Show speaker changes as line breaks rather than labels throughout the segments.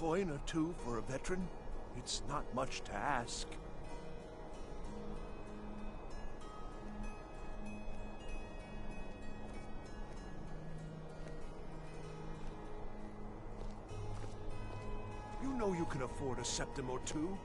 coin or two for a veteran? It's not much to ask. You know you can afford a septim or two.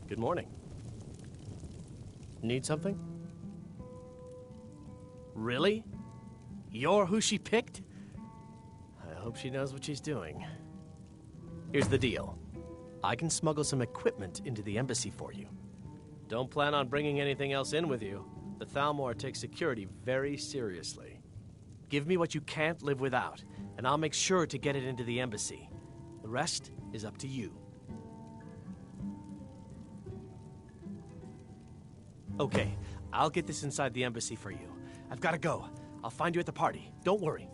Good morning. Need something? Really? You're who she picked? I hope she knows what she's doing. Here's the deal. I can smuggle some equipment into the embassy for you. Don't plan on bringing anything else in with you. The Thalmor takes security very seriously. Give me what you can't live without, and I'll make sure to get it into the embassy. The rest is up to you. Okay, I'll get this inside the embassy for you. I've got to go. I'll find you at the party. Don't worry.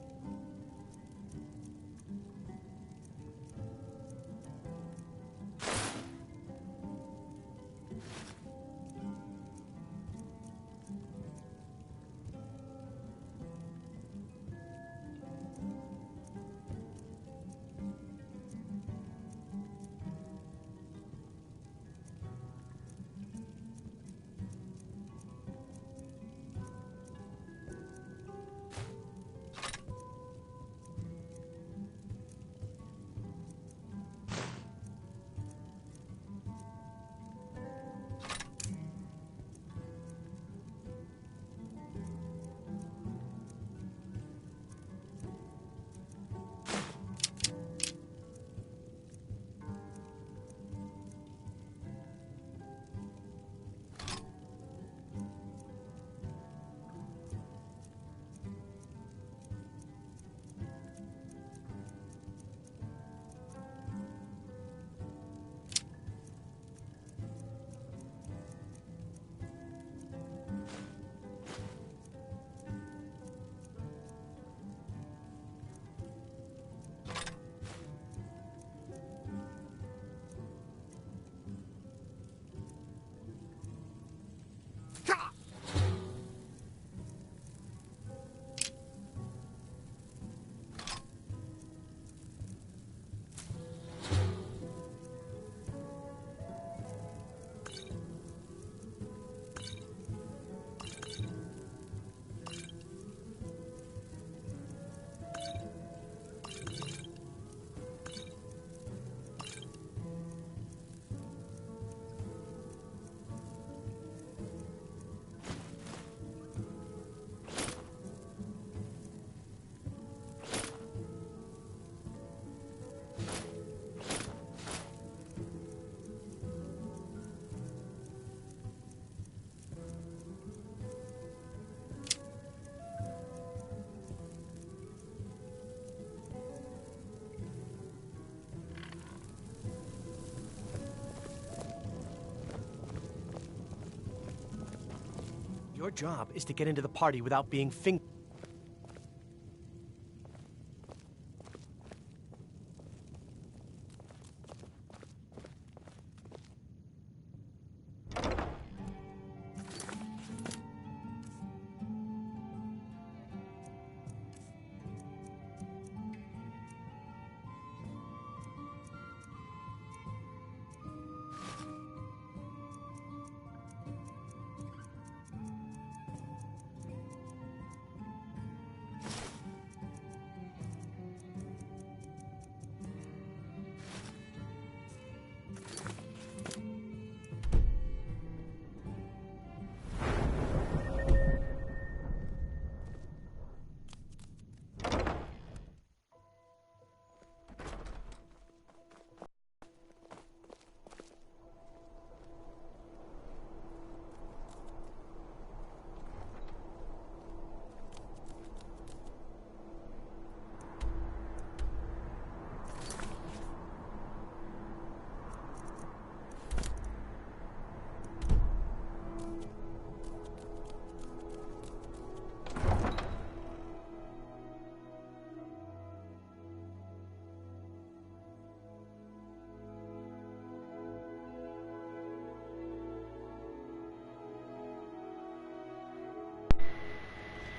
Your job is to get into the party without being fingered.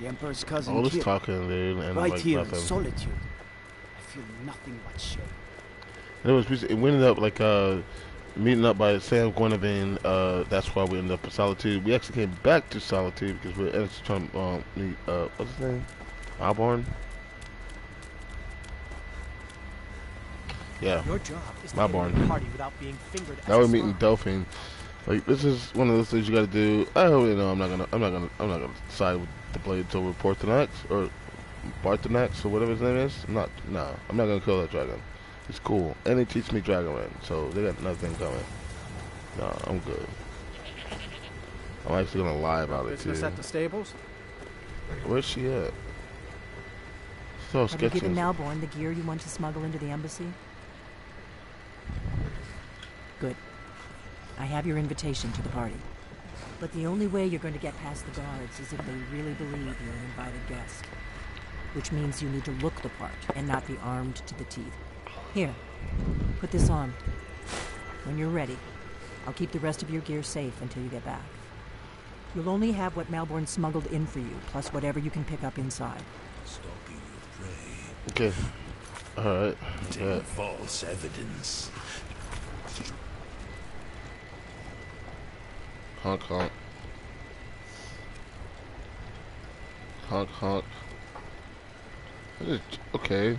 The Emperor's cousin
All this
killed.
talking, dude, and
Right
like
here
nothing.
in solitude. I feel nothing but shame.
And we ended up like meeting up by Sam Guinevere. That's why we ended up in Solitude. We actually came back to Solitude because we were trying to meet what's his name? Alborn. Yeah.
Your job is to
My
get into
barn.
the party without being fingered as
Now
a
we're meeting
spy.
Delphine. Like this is one of those things you got to do. I already know I'm not gonna side with the blades over Portanax or Bartanax or whatever his name is. I'm not gonna kill that dragon. It's cool, and they teach me Dragonland, so they got nothing coming. No, I'm good. I'm actually gonna lie about it too.
Business at the stables?
Where's she at? So
Have you
sketchy.
given Malborn the gear you want to smuggle into the embassy? Good. I have your invitation to the party. But the only way you're going to get past the guards is if they really believe you're an invited guest. Which means you need to look the part and not be armed to the teeth. Here, put this on. When you're ready, I'll keep the rest of your gear safe until you get back. You'll only have what Malborn smuggled in for you, plus whatever you can pick up inside.
Stalking your prey.
Okay. All right. Yeah.
False evidence.
Honk honk. Honk honk. Okay.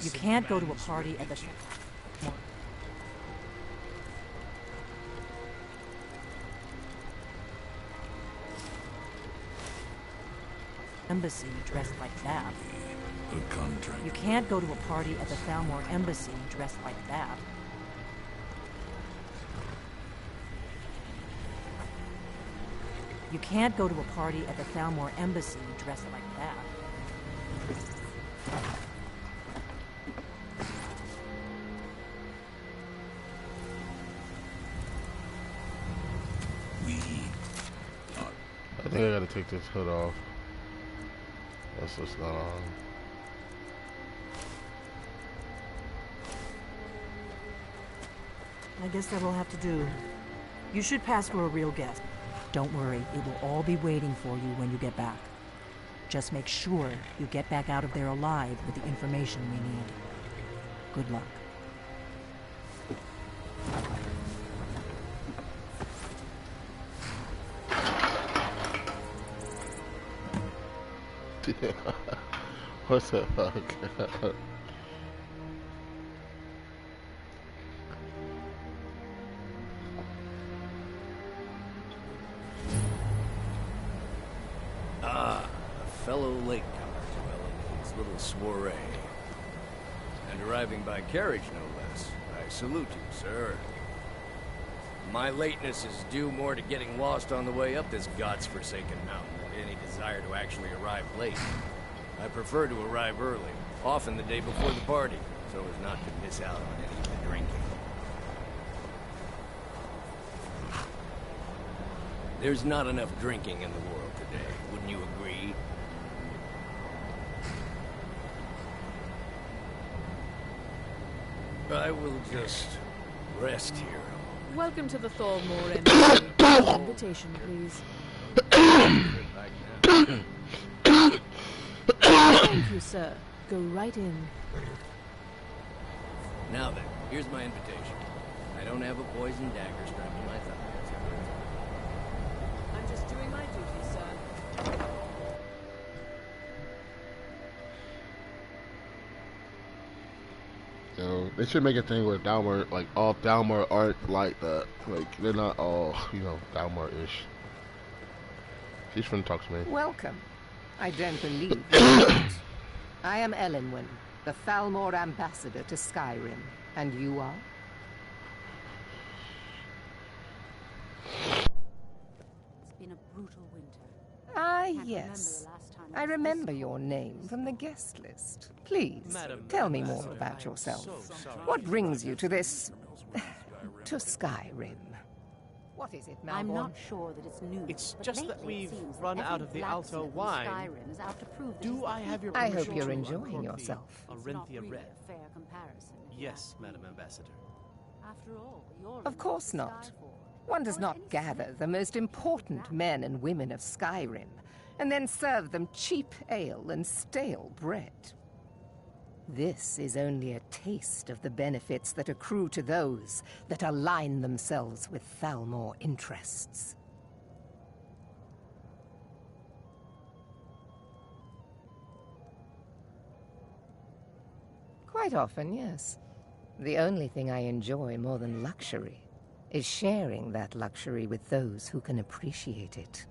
You can't go to a party at the embassy dressed like that.
A contract.
You can't go to a party at the Thalmor embassy dressed like that. You can't go to a party at the Thalmor embassy dressed like that.
I think I gotta take this hood off. That's what's not on.
I guess that will have to do. You should pass for a real guest. Don't worry, it will all be waiting for you when you get back. Just make sure you get back out of there alive with the information we need. Good luck.
What the fuck?
A fellow latecomer to Ellen's little soiree. And arriving by carriage, no less. I salute you, sir. My lateness is due more to getting lost on the way up this god's-forsaken mountain than any desire to actually arrive late. I prefer to arrive early, often the day before the party, so as not to miss out on any of the drinking. There's not enough drinking in the world today, wouldn't you agree? I will just rest here.
Welcome to the Thalmor Embassy. Invitation, please. Thank you, sir. Go right in.
Now then, here's my invitation. I don't have a poison dagger strapped to my thigh.
I'm just doing my duty, sir.
You know, they should make a thing where Dalmor, like all Dalmor aren't like that. Like they're not all, you know, Dalmor-ish. She's trying to talk to me.
Welcome. I don't believe you don't. I am Elenwen, the Thalmor ambassador to Skyrim. And you are?
It's been a brutal winter.
Ah,
Can't remember
yes.
the last time
I
was
remember
this
your
cold.
name from the guest list. Please,
Madam
tell me
Ambassador,
more about
I am
yourself.
so sorry.
What brings you to this... to Skyrim? What is it, Malborn?
I'm not sure that it's new.
It's
but
just that
lately it
we've
seems
run
every
out of the
blacksmith
Alto
in
wine.
Skyrim is out to prove that
Do
he's
I
the
have your
I
permission
hope you're
to
enjoying
uncork the
yourself.
It's
Arinthia
not really
Red?
a fair comparison. if you
Yes,
ask me.
Madam Ambassador.
After all, you're
Of course not.
Skyfall.
One does
Or
not
any
gather
smith
the most
would
important
that.
men and women of Skyrim and then serve them cheap ale and stale bread. This is only a taste of the benefits that accrue to those that align themselves with Thalmor interests. Quite often, yes. The only thing I enjoy more than luxury is sharing that luxury with those who can appreciate it.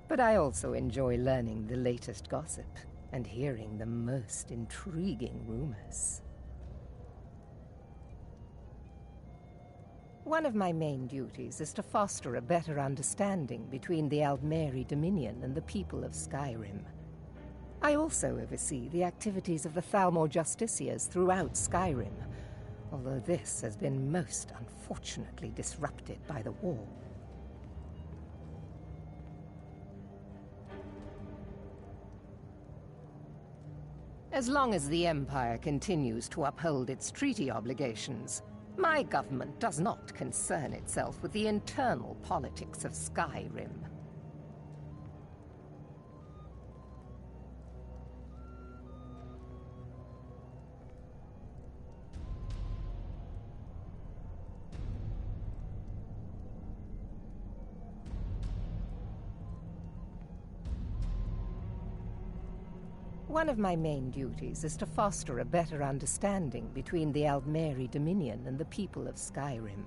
But I also enjoy learning the latest gossip and hearing the most intriguing rumors. One of my main duties is to foster a better understanding between the Aldmeri Dominion and the people of Skyrim. I also oversee the activities of the Thalmor Justiciars throughout Skyrim, although this has been most unfortunately disrupted by the war. As long as the Empire continues to uphold its treaty obligations, my government does not concern itself with the internal politics of Skyrim. One of my main duties is to foster a better understanding between the Aldmeri Dominion and the people of Skyrim.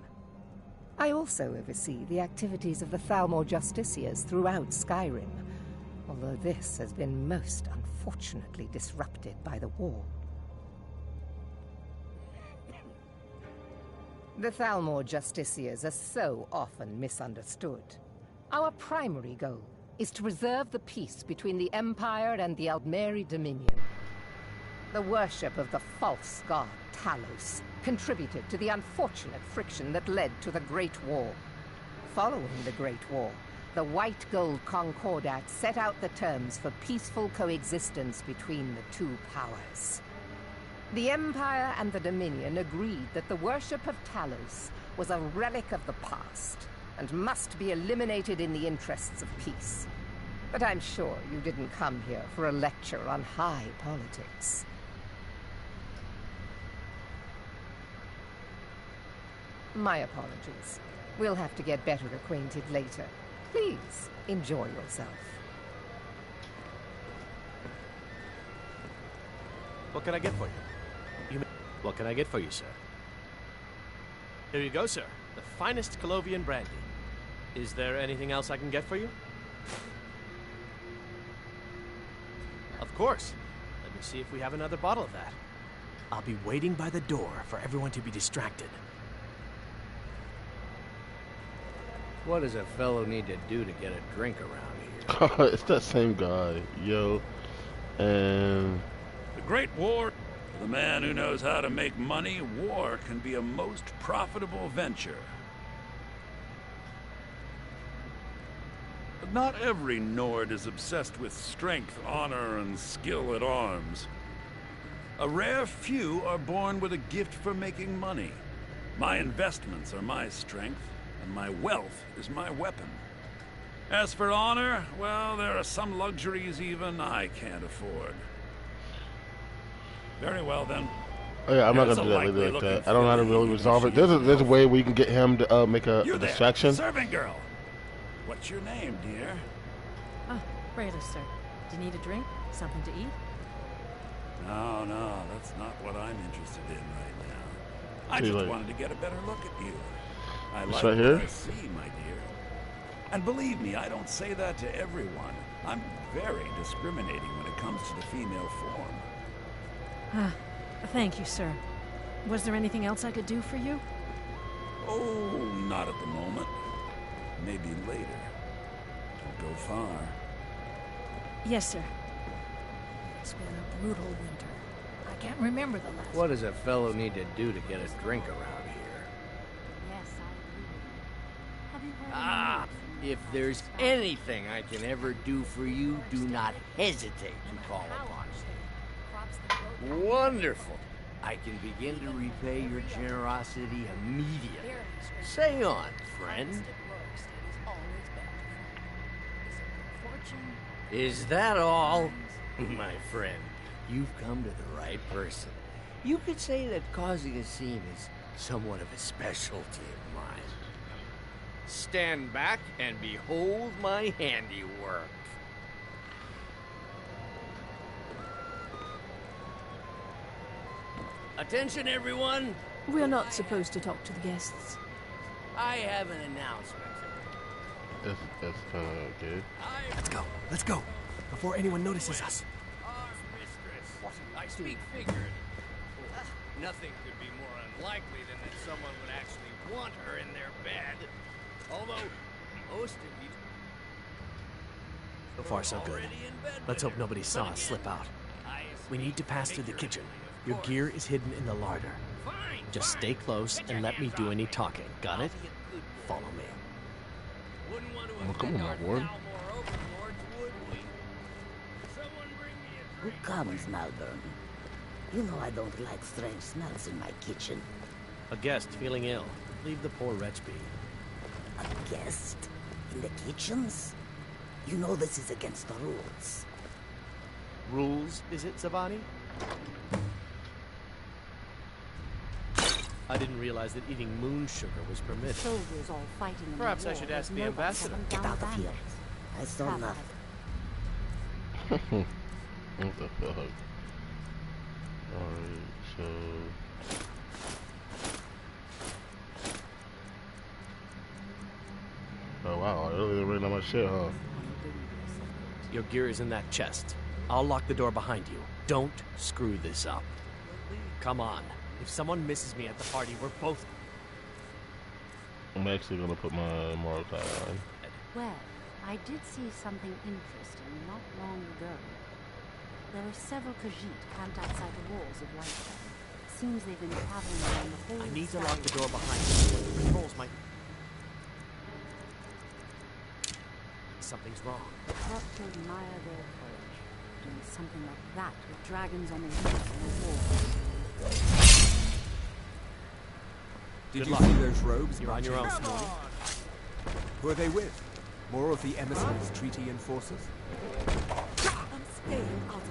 I also oversee the activities of the Thalmor Justiciars throughout Skyrim, although this has been most unfortunately disrupted by the war. The Thalmor Justiciars are so often misunderstood. Our primary goal is to preserve the peace between the Empire and the Aldmeri Dominion. The worship of the false god Talos contributed to the unfortunate friction that led to the Great War. Following the Great War, the White Gold Concordat set out the terms for peaceful coexistence between the two powers. The Empire and the Dominion agreed that the worship of Talos was a relic of the past and must be eliminated in the interests of peace. But I'm sure you didn't come here for a lecture on high politics. My apologies. We'll have to get better acquainted later. Please, enjoy yourself.
What can I get for you? What can I get for you, sir? Here you go, sir. The finest Colovian brandy. Is there anything else I can get for you? Of course. Let me see if we have another bottle of that. I'll be waiting by the door for everyone to be distracted.
What does a fellow need to do to get a drink around here?
It's that same guy, yo. And
The Great War. For the man who knows how to make money, war can be a most profitable venture. But not every Nord is obsessed with strength, honor, and skill at arms. A rare few are born with a gift for making money. My investments are my strength, and my wealth is my weapon. As for honor, well, there are some luxuries even I can't afford. Very well, then.
oh yeah, I'm not
There's
gonna do
a
that
likely
like
looking
that. I don't know how to
filly
really
who
resolve it.
she
There's a
is
way we can get him to make a
You there,
distraction.
serving girl. What's your name, dear?
Ah, Rayla, sir. Do you need a drink? Something to eat?
No, that's not what I'm interested in right now. I
See,
just
like,
wanted to get a better look at you. I
It's
like
right
what
here?
I see, my dear. And believe me, I don't say that to everyone. I'm very discriminating when it comes to the female form.
Thank you, sir. Was there anything else I could do for you?
Oh, not at the moment. Maybe later. Don't go far.
Yes, sir.
It's been a brutal winter. I can't remember the last.
What does a fellow need to do to get a drink around here?
Yes, I agree with you. Have you heard
Ah, if there's anything I can ever do for you, do not hesitate to call upon me. Wonderful. I can begin to repay your generosity immediately. Say on, friend. Is that all? My friend, you've come to the right person. You could say that causing a scene is somewhat of a specialty of mine. Stand back and behold my handiwork. Attention, everyone.
We're not supposed to talk to the guests.
I have an announcement.
That's kind of good.
Let's go. Before anyone notices us.
Our mistress. I speak figuratively. Nothing could be more unlikely than that someone would actually want her in their bed. Although, most of you...
So far, so good. Let's hope nobody saw us slip out. We need to pass through the kitchen. Your gear is hidden in the larder. Just stay close and let me do any talking. Got it? Follow me.
Oh, come on, my boy.
Who comes, Malvern? You know I don't like strange smells in my kitchen.
A guest feeling ill. Leave the poor wretch be.
A guest? In the kitchens? You know this is against the rules.
Rules, is it, Savani? I didn't realize that eating moon sugar was permitted.
soldiers all fighting in
Perhaps
the
I
war,
should ask
with
the
nobody
ambassador.
coming
Get
down
out
the
of here.
bandits.
I saw
Have
nothing.
What the fuck? Alright, so... Oh wow, I really ran out my shit, huh?
Your gear is in that chest. I'll lock the door behind you. Don't screw this up. Come on. If someone misses me at the party, we're both...
I'm actually gonna put my moral tie on.
Well, I did see something interesting not long ago. There are several Khajiit camped outside the walls of Rasta. Seems they've been traveling around the whole
I need to
Skyrim.
lock the door behind you. The controls might... Something's wrong.
What to admire their courage. Doing something like that with dragons on the roofs and the walls.
Did
Good
you
luck.
see those robes?
You're on your own.
marching this morning? Who are they with? More of the emissaries' treaty enforcers?
I'm staying out of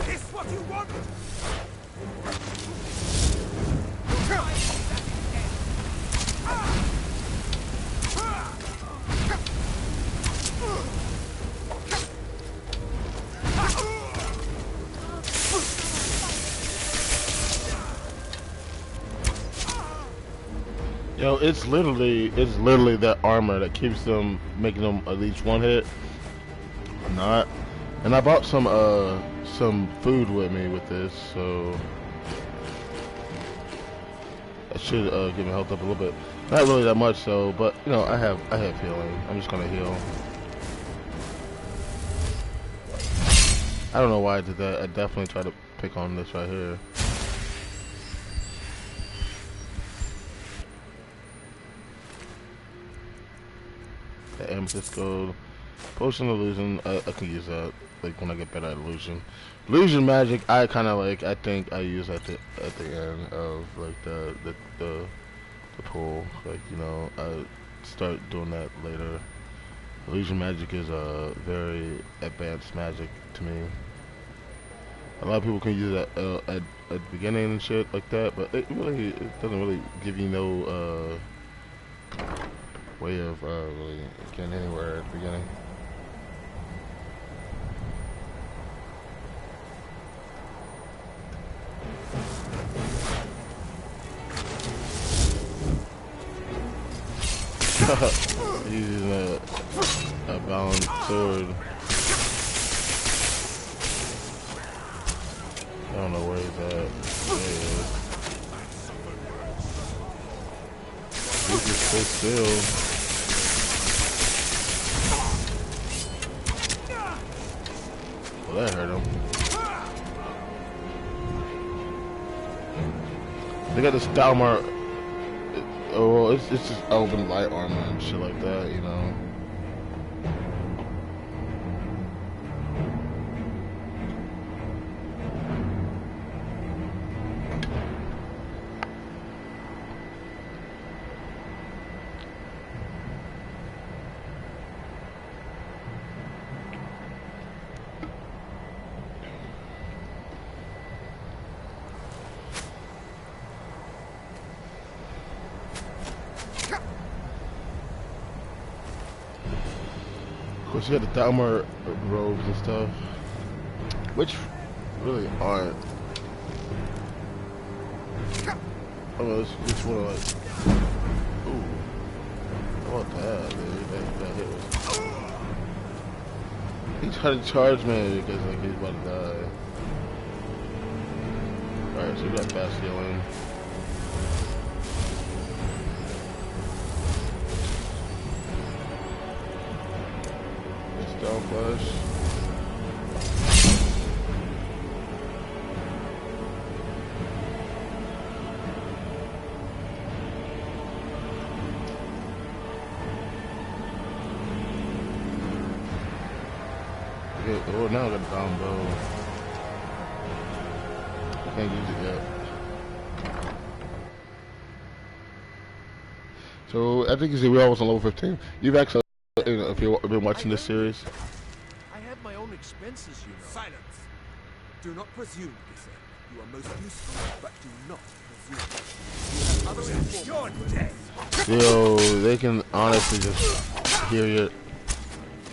this.
Is what you want?
Yo, it's literally that armor that keeps them, making them at least one hit. Or not. And I bought some food with me with this, so that should give me health up a little bit. Not really that much, so, but you know, I have healing. I'm just gonna heal. I don't know why I did that. I definitely tried to pick on this right here. The amethyst gold. Potion of illusion, I can use that like when I get better at illusion. Illusion magic I kinda like, I think I use at the end of like the pool. Like, you know, I start doing that later. Illusion magic is a very advanced magic to me. A lot of people can use it at the beginning and shit like that, but it doesn't really give you no way of really getting anywhere at the beginning. He's using a balanced sword. I don't know where he's at. There he is. He just stood still. Well, that hurt him. They got this Dalmar. Oh, well, it's just elven light armor and shit like that, you know. Of course, you got the Dalmar robes and stuff, which really aren't. Oh, it's one of like. Ooh, how about that, dude? That hit was. He tried to charge me because like he's about to die. All right, so we got fast healing. Down flash. Okay, oh, now I got the down bow. Can't use it yet. So I think you see we're almost on level 15. You've actually, if you've been watching this series.
I have my own expenses, you know.
Silence! Do not presume, Gisa. You are most useful, but do not presume. You have other informants. You're dead!
Yo, they can honestly just hear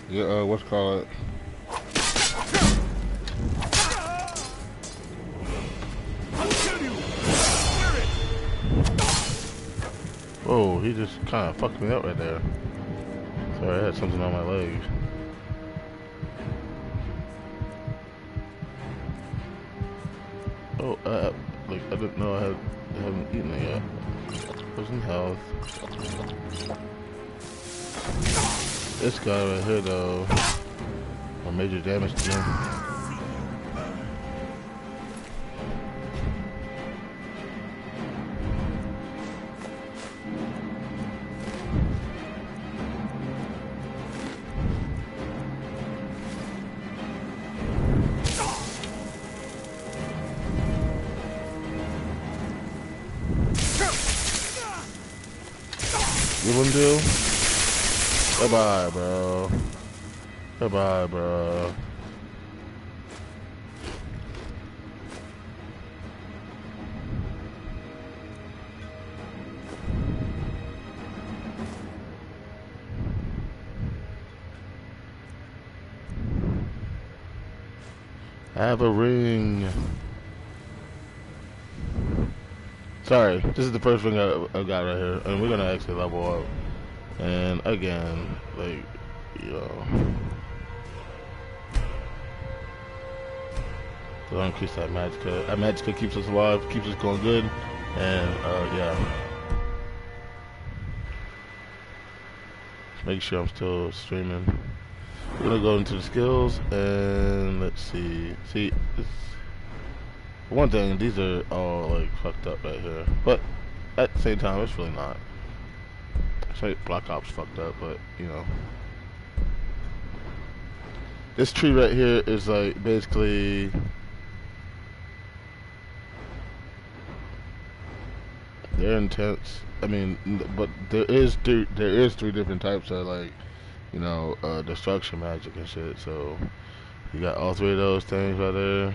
your what's called. Whoa, he just kind of fucked me up right there. Sorry, I had something on my leg. Oh, like I didn't know I haven't eaten it yet. Wasn't health. This guy right here though, or major damage to him. You wouldn't do? Bye-bye, bro. Bye-bye, bro. Have a ring. Sorry, this is the first ring I got right here, and we're gonna actually level up. And again, like, yo, so I'll increase that magicka. That magicka keeps us alive, keeps us going good, and yeah. Make sure I'm still streaming. We're gonna go into the skills, and let's see. See, for one thing, these are all like fucked up right here, but at the same time, it's really not. Sorry, Black Ops fucked up, but you know, this tree right here is like basically they're intense. I mean, but there is three different types of like, you know, destruction magic and shit. So you got all three of those things right there.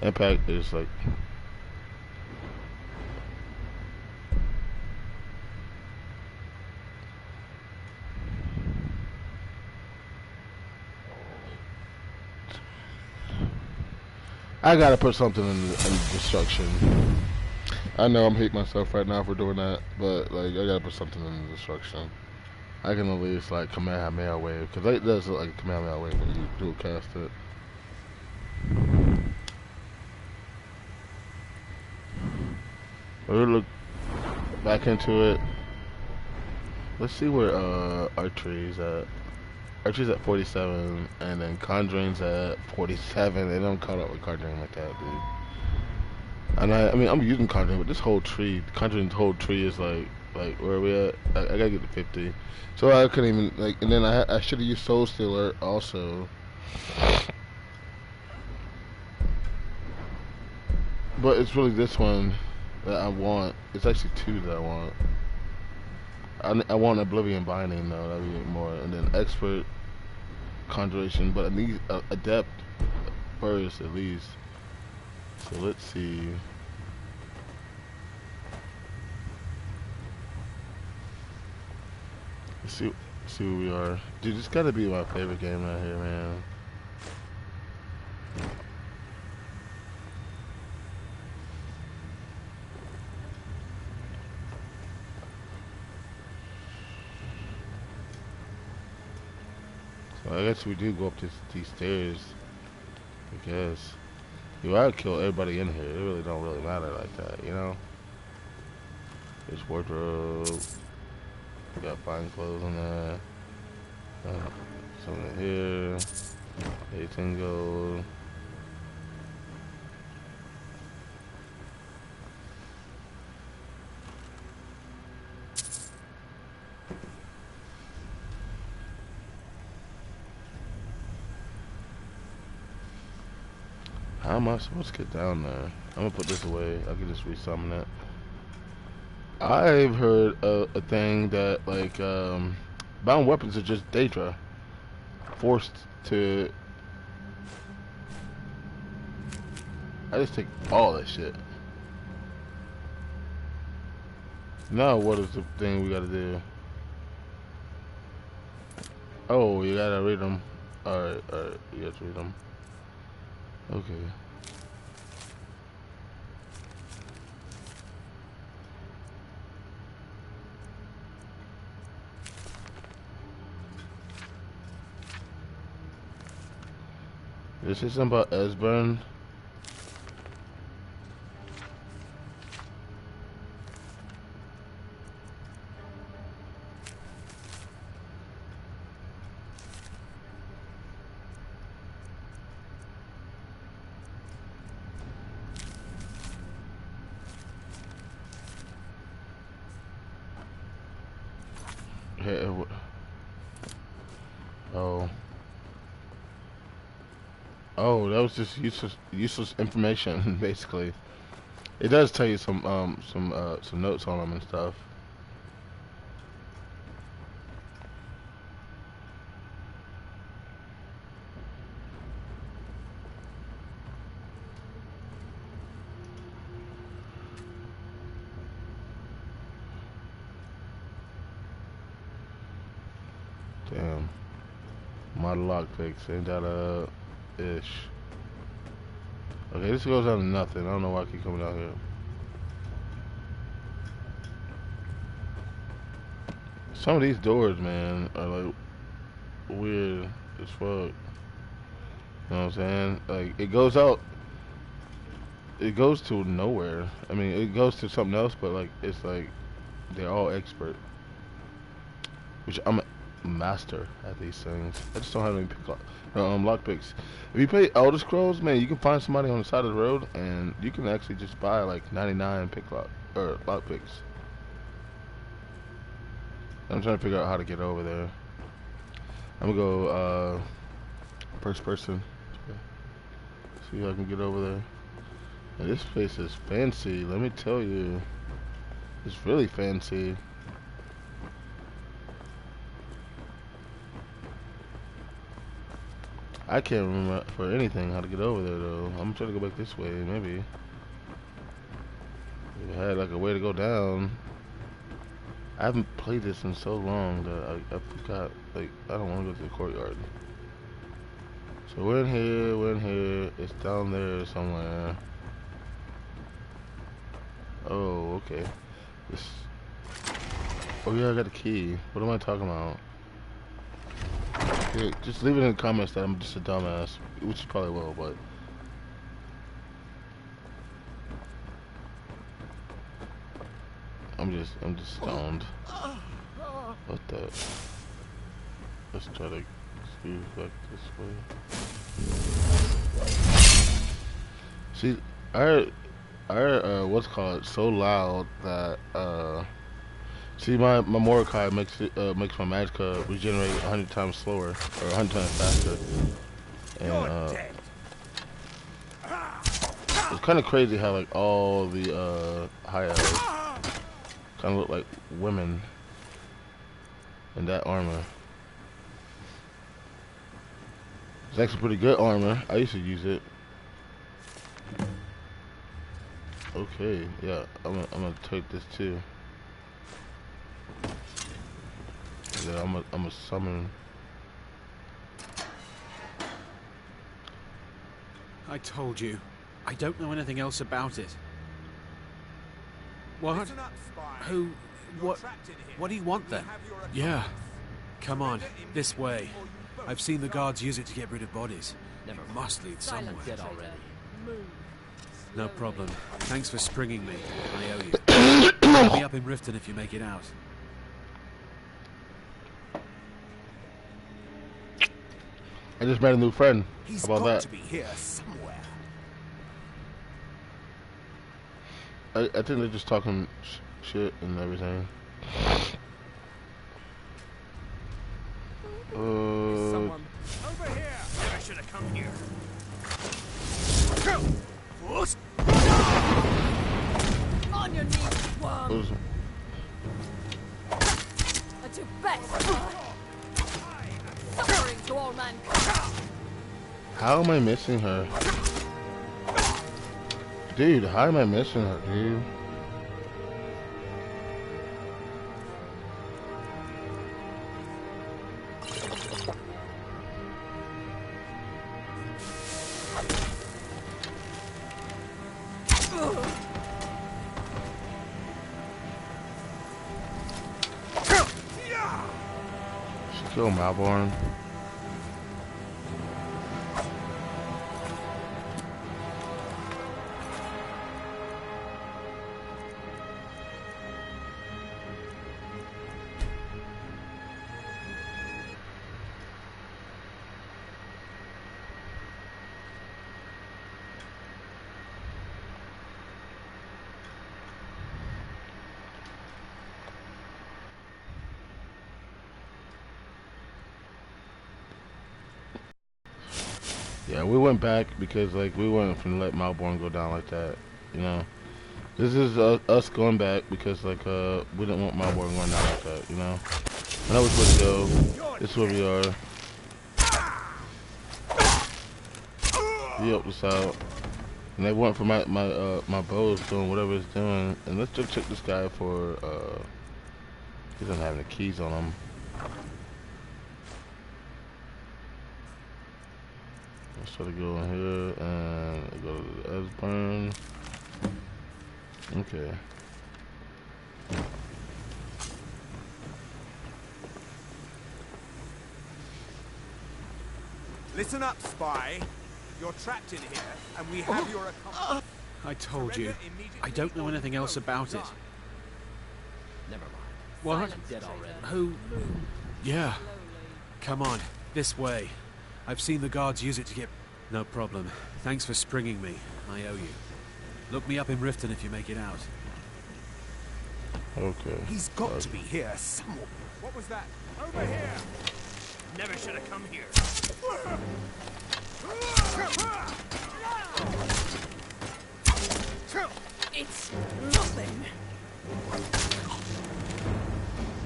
Impact is like. I gotta put something in destruction. I know I'm hating myself right now for doing that, but like I gotta put something in the instruction. I can at least like Kamehameha wave, because it does look like a Kamehameha wave when you dual cast it. We'll look back into it. Let's see where archery's at. Archery's at 47, and then conjuring's at 47. They don't caught up with conjuring like that, dude. And I mean, I'm using conjuring, but this whole tree, conjuring's whole tree is like where are we at? I gotta get to 50. So I couldn't even like, and then I should have used Soul Stealer also. But it's really this one that I want. It's actually two that I want. I want Oblivion Binding though, that'd be more, and then Expert Conjuration, but I need Adept first at least. So let's see. Let's see where we are. Dude, this gotta be my favorite game right here, man. So I guess we do go up these stairs. I guess. You gotta kill everybody in here. It really don't really matter like that, you know? There's wardrobe. We got fine clothes in there. Something here. 18 gold. How am I supposed to get down there? I'm gonna put this away. I can just resummon it. I've heard a thing that like bound weapons are just Daedra forced to. I just take all that shit. Now what is the thing we gotta do? Oh, you gotta read them. Alright, you have to read them. Okay. This is something about Esbern. Oh. Oh, that was just useless information, basically. It does tell you some notes on them and stuff. Damn. Model lockpicks, ain't that ish. Okay, this goes down to nothing. I don't know why I keep coming out here. Some of these doors, man, are like weird as fuck. You know what I'm saying? Like it goes out. It goes to nowhere. I mean, it goes to something else, but like it's like they're all expert. Which I'm a master at these things. I just don't have any lockpicks. If you play Elder Scrolls, man, you can find somebody on the side of the road, and you can actually just buy like 99 lockpicks. I'm trying to figure out how to get over there. I'm gonna go first person. See if I can get over there. And this place is fancy, let me tell you. It's really fancy. I can't remember for anything how to get over there though. I'm trying to go back this way, maybe. If I had like a way to go down. I haven't played this in so long that I forgot, like, I don't want to go to the courtyard. So we're in here, it's down there somewhere. Oh, okay. This. Oh yeah, I got a key. What am I talking about? Yeah, just leave it in the comments that I'm just a dumbass, which you probably will, but. I'm just stoned. What the? Let's try to scoot back this way. See, I heard what's called so loud that see my Mordecai makes makes my magicka regenerate 100 times slower or 100 times faster, and it's kind of crazy how like all the high elves kind of look like women in that armor. It's actually pretty good armor. I used to use it. Okay, yeah, I'm gonna take this too. Yeah, I'm a summon.
I told you, I don't know anything else about it. What? Who? What do you want then? Yeah. Come on, this way. I've seen the guards use it to get rid of bodies. Never must lead somewhere.
Dead already.
No problem. Thanks for springing me. I owe you. Look me up in Riften if you make it out.
I just met a new friend.
He's
How about
got
that?
to be here somewhere.
I think they're just talking shit and everything.
Someone over here. Never should have come here.
On your knees, one. At your best. Suffering to all mankind.
How am I missing her? Dude, how am I missing her, dude? She killed Malborn. Yeah, we went back because like we weren't finna let Malborn go down like that, you know. This is us going back because like we didn't want Malborn going down like that, you know. I know which way to go. This is where we are. He helped us out, and they went for my bows doing whatever it's doing. And let's just check this guy for he doesn't have any keys on him. Let's try to go in here and go to the Esburn. Okay.
Listen up, spy. You're trapped in here, and we have your accomplice.
I told you, I don't know anything else about it.
Never mind.
What?
Dead already.
Who? Yeah. Come on, this way. I've seen the guards use it to get... No problem. Thanks for springing me. I owe you. Look me up in Riften if you make it out.
Okay.
He's got to be here somewhere. What was that? Over here. Never should have come here.
It's nothing.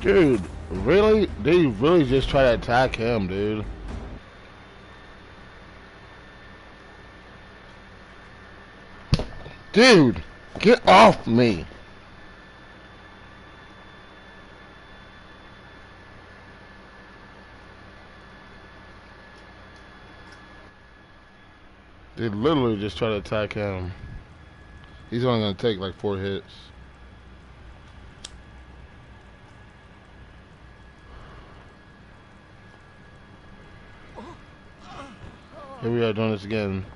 Dude, really? They really just try to attack him, dude. Dude, get off me. They literally just try to attack him. He's only gonna take like 4 hits. Here we are doing this again.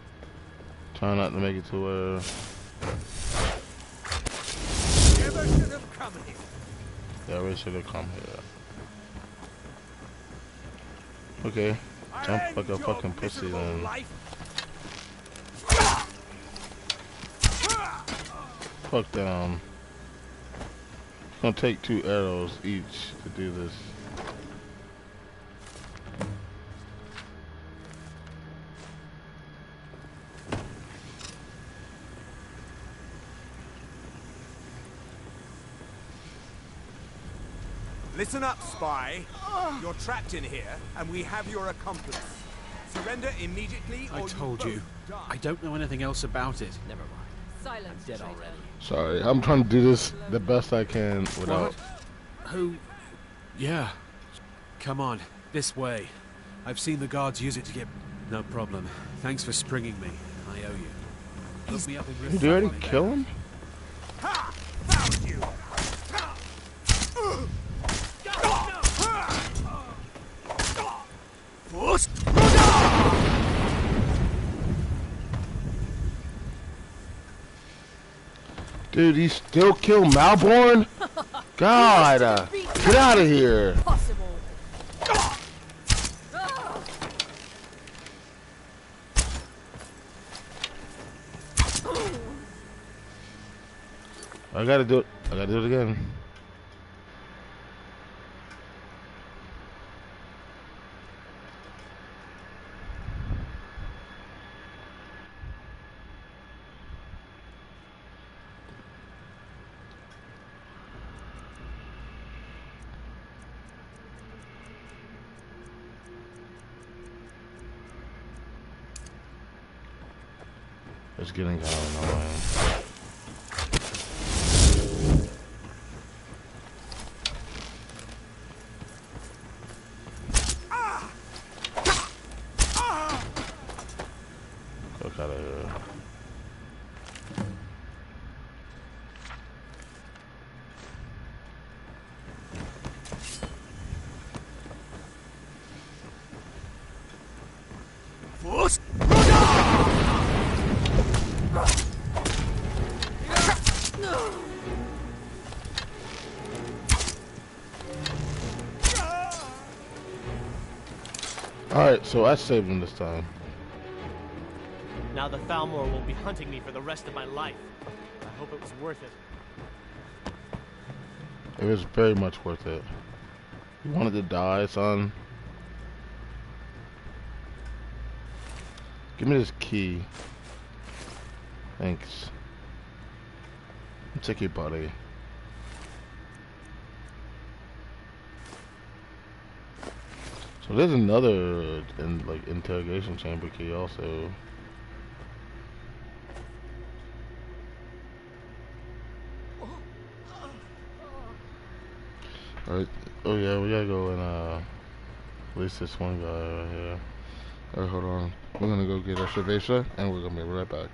Trying not to make it to where...
Never should have come here.
Yeah, we should have come here. Okay. Jump like a fucking pussy then. Fuck down. It's gonna take 2 arrows each to do this.
Listen up, spy. You're trapped in here, and we have your accomplice. Surrender immediately, or
I told you.
Die.
I don't know anything else about it.
Never mind.
Silence,
I'm dead already.
Sorry, I'm trying to do this the best I can without...
What? Who? Yeah. Come on, this way. I've seen the guards use it to get... No problem. Thanks for springing me. I owe you. Look me up in
Did you already kill him?
Ha! Found you!
Dude, he still killed Malborn? God, get out of here.
Possible.
I gotta do it. I gotta do it again. It's getting kind of annoying. Fuck out of here. Alright, so I saved him this time.
Now the Thalmor will be hunting me for the rest of my life. I hope it was worth it.
It was very much worth it. You wanted to die, son? Give me this key. Thanks. Take your buddy. So there's another interrogation chamber key also. Alright, oh yeah, we gotta go and release this one guy right here. Alright, hold on. We're gonna go get our cerveza and we're gonna be right back.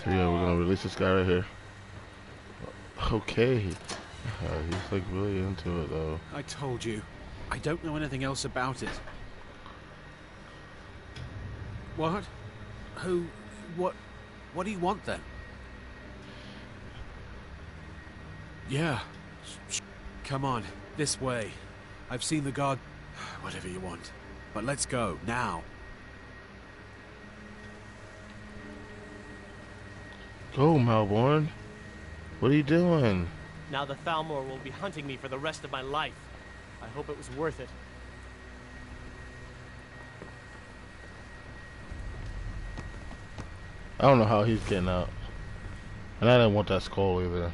So yeah, we're gonna release this guy right here. Okay. He's like really into it though.
I told you. I don't know anything else about it. What? Who... What do you want, then? Yeah. Come on, this way. I've seen the guard... Whatever you want. But let's go, now.
Go, Malborn. What are you doing?
Now the Thalmor will be hunting me for the rest of my life. I hope it was worth it.
I don't know how he's getting out. And I didn't want that skull either.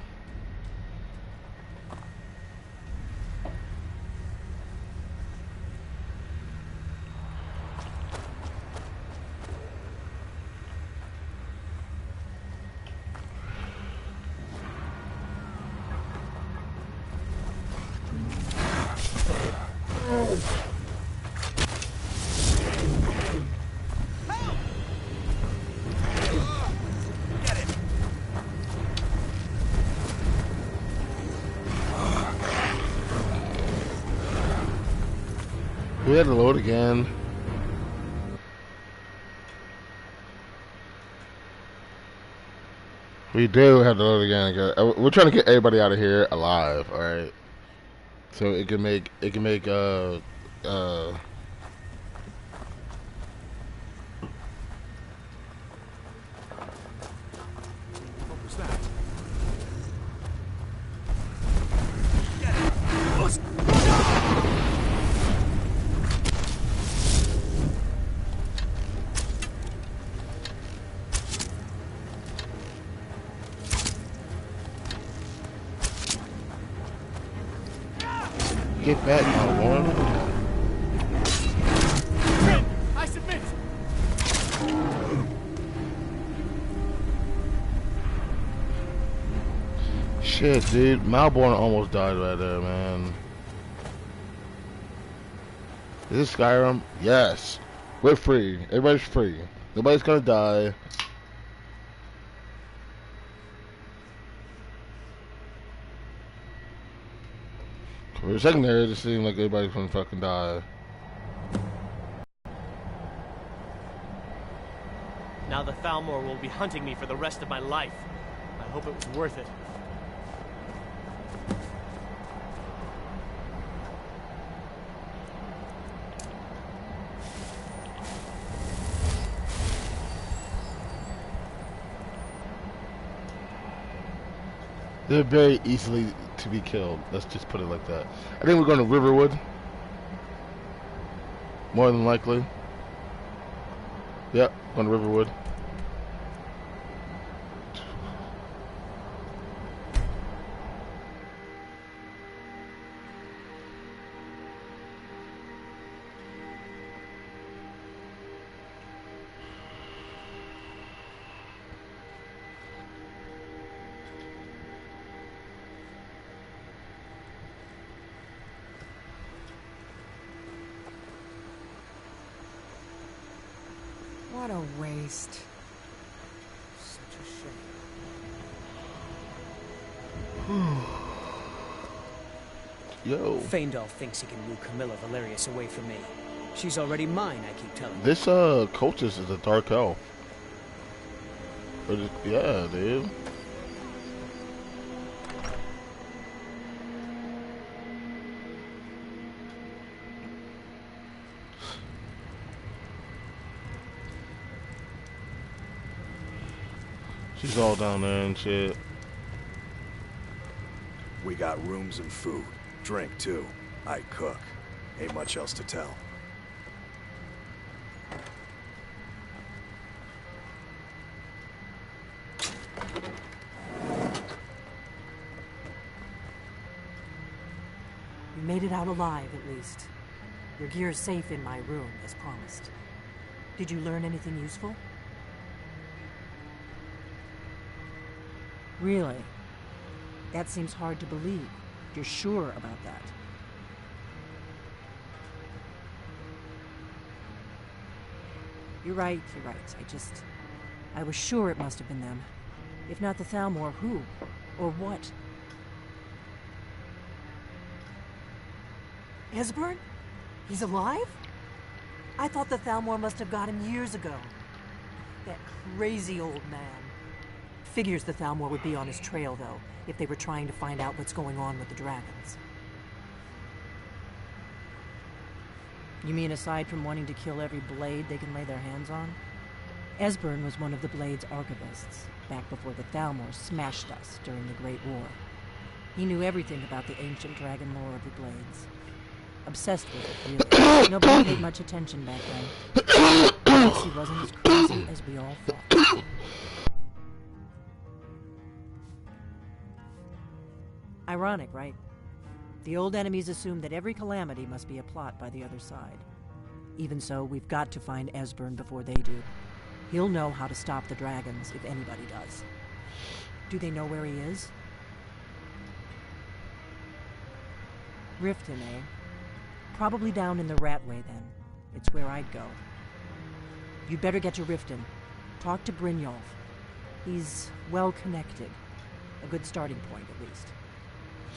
We had to load again. We do have to load again. We're trying to get everybody out of here alive, alright? So it can make what
was that?
Get back, Malborn.
I submit.
Shit, dude. Malborn almost died right there, man. Is this Skyrim? Yes. We're free. Everybody's free. Nobody's gonna die. For a second there, it just seemed like everybody's gonna fucking die.
Now the Thalmor will be hunting me for the rest of my life. I hope it was worth it.
They're very easily to be killed. Let's just put it like that. I think we're going to Riverwood. More than likely. Yep, going to Riverwood.
What a waste.
Such a shame.
Yo.
Feindal thinks he can woo Camilla Valerius away from me. She's already mine, I keep telling you.
This cultist is a dark elf. Yeah, dude. She's all down there and shit.
We got rooms and food. Drink, too. I cook. Ain't much else to tell.
You made it out alive, at least. Your gear's safe in my room, as promised. Did you learn anything useful? Really? That seems hard to believe. You're sure about that? You're right, you're right. I was sure it must have been them. If not the Thalmor, who? Or what? Esbern? He's alive? I thought the Thalmor must have got him years ago. That crazy old man. Figures the Thalmor would be on his trail, though, if they were trying to find out what's going on with the dragons. You mean aside from wanting to kill every blade they can lay their hands on? Esbern was one of the Blade's archivists, back before the Thalmor smashed us during the Great War. He knew everything about the ancient dragon lore of the Blades. Obsessed with it, really. Nobody paid much attention back then. I guess he wasn't as crazy as we all thought. Ironic, right? The old enemies assume that every calamity must be a plot by the other side. Even so, we've got to find Esbern before they do. He'll know how to stop the dragons, if anybody does. Do they know where he is? Riften, eh? Probably down in the Ratway, then. It's where I'd go. You'd better get to Riften. Talk to Brynjolf. He's well-connected. A good starting point, at least.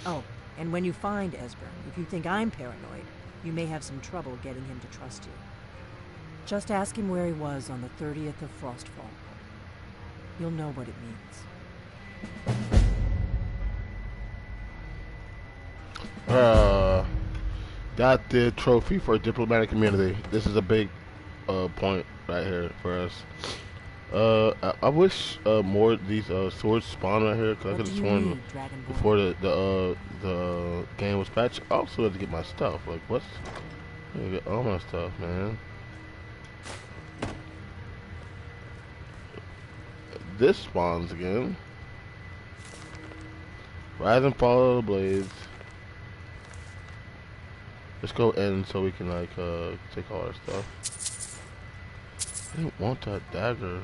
Oh, and when you find Esbern, if you think I'm paranoid, you may have some trouble getting him to trust you. Just ask him where he was on the 30th of Frostfall. You'll know what it means.
Got the trophy for diplomatic immunity. This is a big point right here for us. I wish more of these swords spawn right here, because I could have sworn before the game was patched. I also had to get my stuff. Like, what's... I get all my stuff, man. This spawns again. Rise and follow the blades. Let's go in so we can like take all our stuff. I didn't want that dagger.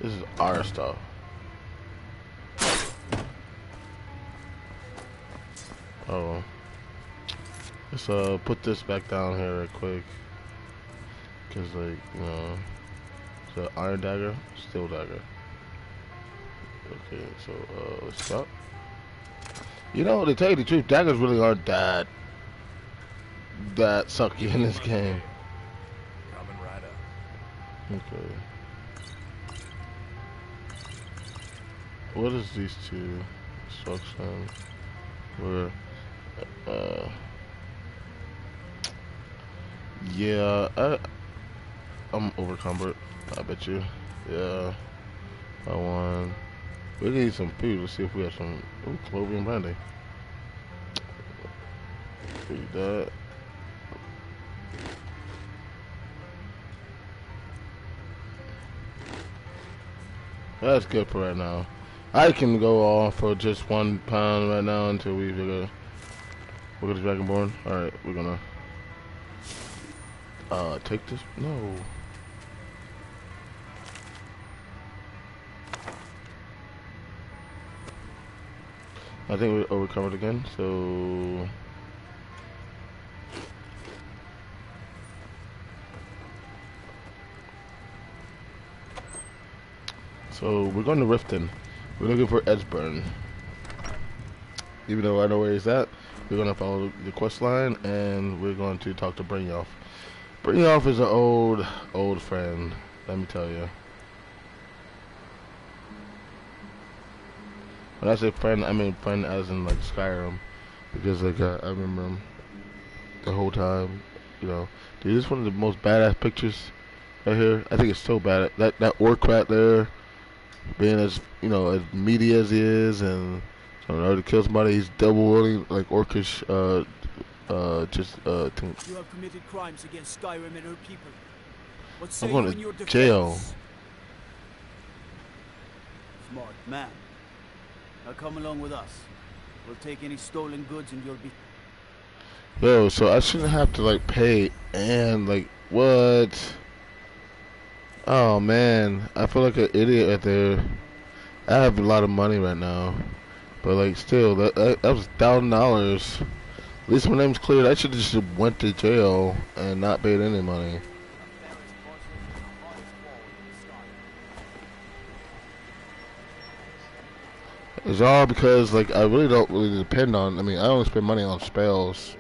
This is our stuff. Oh. Let's put this back down here real quick. Cause like, you know, it's an iron dagger, steel dagger. Okay, so let's stop. You know, to tell you the truth, daggers really aren't that sucky in this game.
Coming right up.
Okay. What is these two instructions? Where yeah, I'm overcumbered, I bet you. Yeah. I won. We need some food. Let's see if we have some. Ooh, clover and brandy. Feed that. That's good for right now. I can go off for just £1 right now until we figure. We're gonna Dragonborn. Alright, we're gonna take this. No. I think we're overcovered again, so we're going to Riften. We're looking for Esbern. Even though I know where he's at, we're going to follow the quest line and we're going to talk to Brynjolf. Brynjolf is an old friend, let me tell you. When I say friend, I mean friend as in like Skyrim, because like I remember him the whole time. You know, dude, this is one of the most badass pictures right here. I think it's so bad. That orc rat there, being as as meaty as he is, and in order to kill somebody, he's double wielding like orcish.
You have committed crimes against Skyrim and her people. What say
I'm going
you in your
to
defense?
jail.
Smart man. Now come along with us. We'll take any stolen goods and you'll be...
Yo, so I shouldn't have to like pay and like what? Oh man, I feel like an idiot right there. I have a lot of money right now, but like still, that was $1,000. At least my name's cleared. I should have just went to jail and not paid any money. It's all because like I really don't depend on. I mean, I only spend money on spells,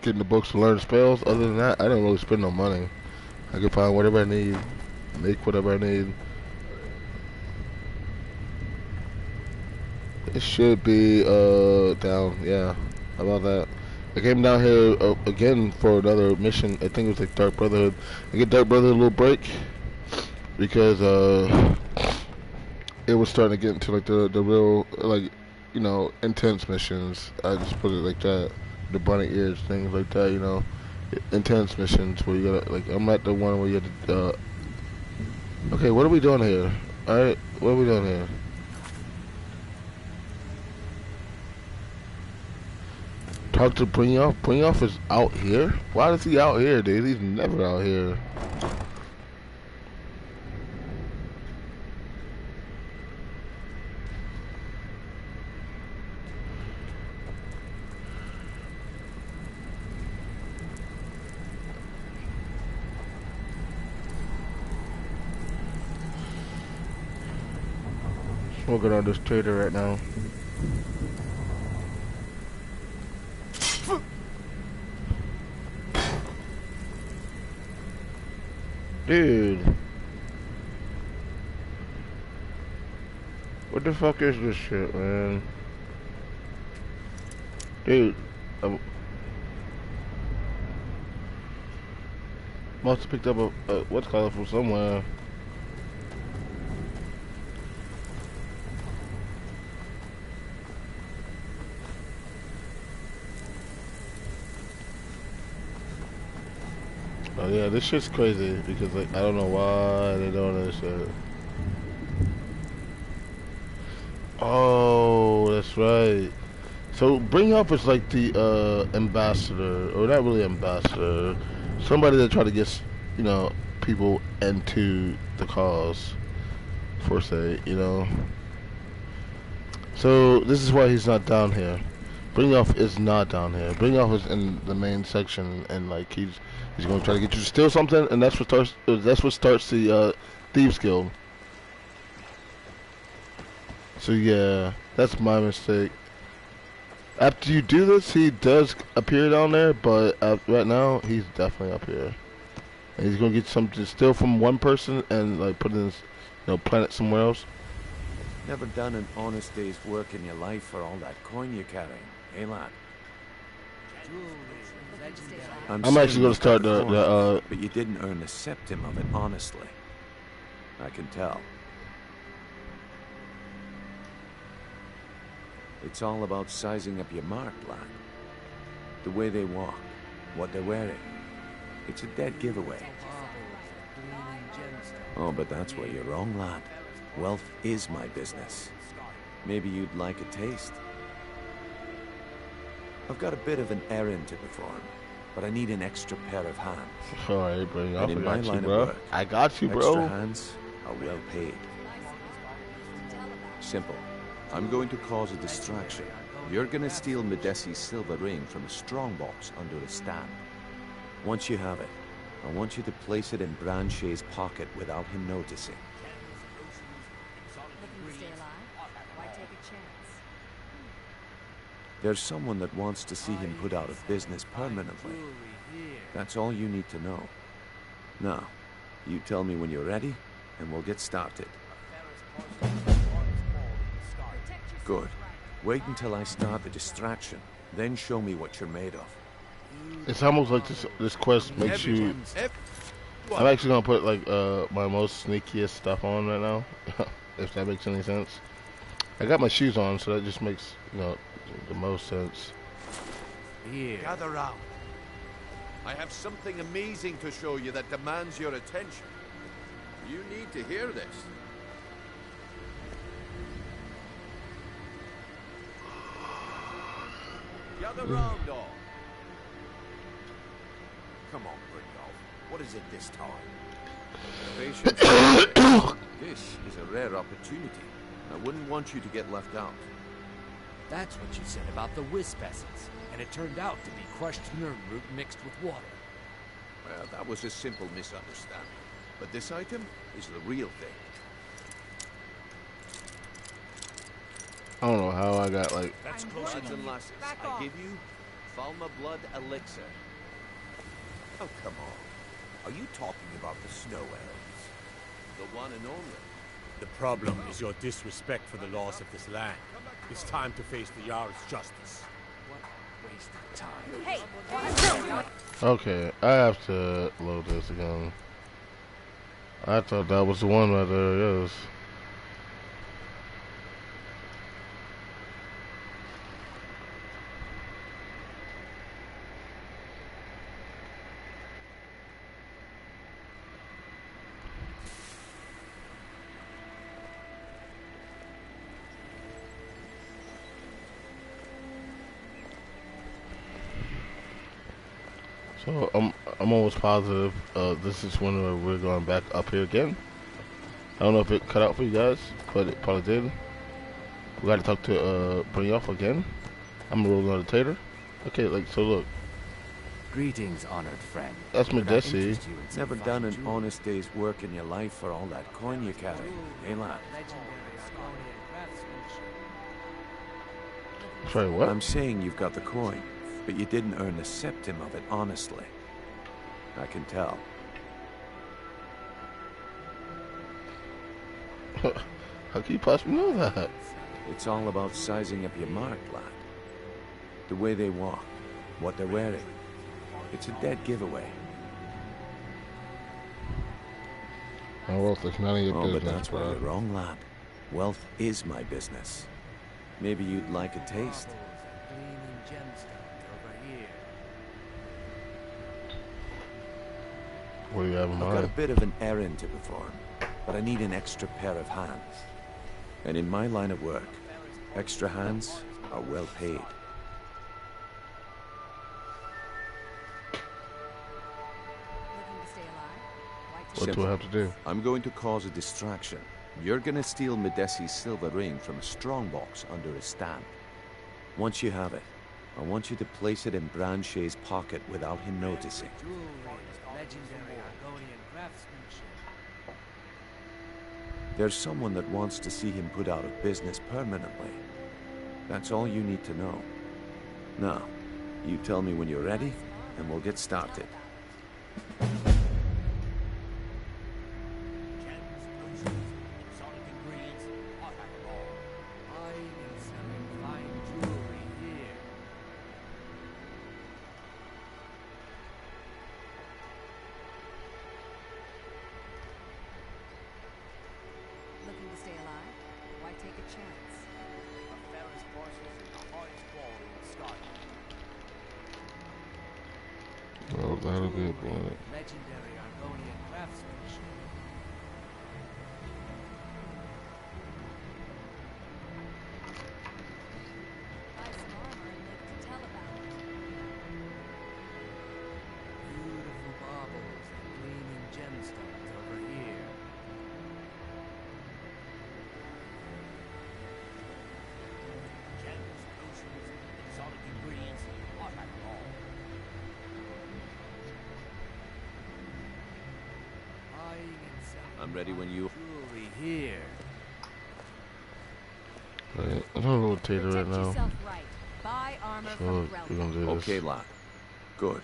getting the books to learn spells. Other than that, I don't really spend no money. I can find whatever I need, make whatever I need. It should be down, yeah. How about that? I came down here again for another mission. I think it was like Dark Brotherhood. I get Dark Brotherhood a little break because it was starting to get into like the real like, you know, intense missions. I just put it like that. The bunny ears, things like that, you know. Intense missions where you gotta, like, I'm at the one where you have to, okay, what are we doing here? Alright, what are we doing here? Talk to Bringoff. Bringoff is out here? Why is he out here, dude? He's never out here. Smoking on this trader right now. Dude. What the fuck is this shit, man? Dude. Must have picked up a what's called from somewhere. Oh yeah, this shit's crazy because like I don't know why they're doing this shit. Oh, that's right. So Bring Up is like the ambassador, or not really ambassador, somebody that try to get, you know, people into the cause, for say, you know. So this is why he's not down here. Bring Off is not down here. Bring Off is in the main section, and like he's going to try to get you to steal something, and that's what starts the Thieves Guild. So yeah, that's my mistake. After you do this, he does appear down there, but right now he's definitely up here, and he's going to get something to steal from one person and like put it in, you know, plant it somewhere else.
Never done an honest day's work in your life for all that coin you're carrying, eh, lad?
I'm actually going to start
but you didn't earn a septim of it honestly. I can tell. It's all about sizing up your mark, lad. The way they walk, what they're wearing. It's a dead giveaway. Oh, but that's where you're wrong, lad. Wealth is my business. Maybe you'd like a taste. I've got a bit of an errand to perform, but I need an extra pair of hands.
Alright, bring up.
And in my line of work,
I got you, bro.
Extra hands are well paid. Simple. I'm going to cause a distraction. You're gonna steal Medesi's silver ring from a strongbox under a stand. Once you have it, I want you to place it in Branche's pocket without him noticing. There's someone that wants to see him put out of business permanently. That's all you need to know. Now, you tell me when you're ready, and we'll get started. Good. Wait until I start the distraction, then show me what you're made of.
It's almost like this quest makes you... I'm actually going to put like my most sneakiest stuff on right now, if that makes any sense. I got my shoes on, so that just makes, you know, the most sense.
Here. Gather round. I have something amazing to show you that demands your attention. You need to hear this. Gather round, all. Come on, Brindolf. What is it this time? Patience. This is a rare opportunity. I wouldn't want you to get left out.
That's what you said about the wisp essence, and it turned out to be crushed nerve root mixed with water.
Well, that was a simple misunderstanding. But this item is the real thing.
I don't know how I got like...
That's closer than lasses. I give you Falma Blood Elixir. Oh, come on.
Are you talking about the snow elves? The one and only?
The problem is your disrespect for the laws of this land. It's time to face the Jarl's justice.
What waste of time.
Hey!
Okay, I have to load this again. I thought that was the one right there, yes. So I'm almost positive this is when we're going back up here again. I don't know if it cut out for you guys, but it probably did. We got to talk to Brynjolf again. I'm rolling on the tater. Okay, like so. Look,
Greetings, honored friend.
that's Medesi.
Never done an honest day's work in your life for all that coin you carry, eh, lad?
Sorry, what?
I'm saying you've got the coin, but you didn't earn a septim of it honestly. I can tell.
How can you possibly know that?
It's all about sizing up your mark, lad. The way they walk, what they're wearing. It's a dead giveaway.
My wealth is none of your business,
but that's where
bro.
you're wrong, lad. Wealth is my business. Maybe you'd like a taste.
What do you have in
I've got a
mind?
bit of an errand to perform, but I need an extra pair of hands. And in my line of work, extra hands are well paid.
What do I have to do?
I'm going to cause a distraction. You're gonna steal Medesi's silver ring from a strongbox under his stand. Once you have it, I want you to place it in Branche's pocket without him noticing. There's someone that wants to see him put out of business permanently. That's all you need to know. Now, you tell me when you're ready, and we'll get started.
Looking to stay alive? Why take a chance?
The fairest horses in the highest quality in Skyrim.
Well, that'll be a point.
Legendary Argonian craftsmanship.
Buy some armor and live to tell about it.
Beautiful baubles and gleaming gemstones over here. Gems, potions, exotic ingredients, I have them all. Buying and selling.
I'm ready when you...
Jewelry here.
Right, I don't rotate it right
Protect
now.
yourself right. Buy armor
So
from
we're gonna do this.
Okay, lad. Good.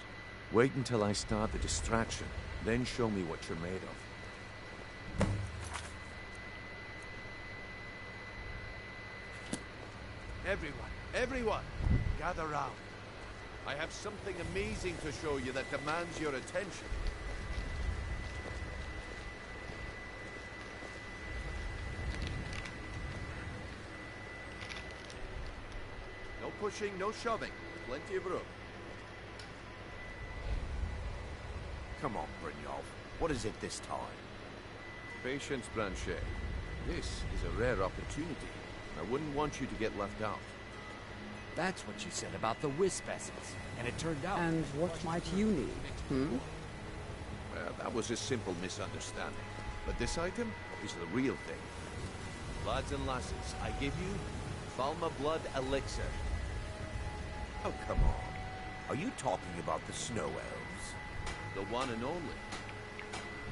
Wait until I start the distraction, then show me what you're made of.
Everyone, gather round. I have something amazing to show you that demands your attention. No pushing, no shoving. Plenty of room.
Come on, Brynjolf. What is it this time?
Patience, Branche. This is a rare opportunity. I wouldn't want you to get left out.
That's what you said about the wisp essence, and it turned out...
And what might you need,
Well, that was a simple misunderstanding. But this item is the real thing. Lads and lasses, I give you Falma Blood Elixir.
Oh, come on. Are you talking about the snow elves?
The one and only.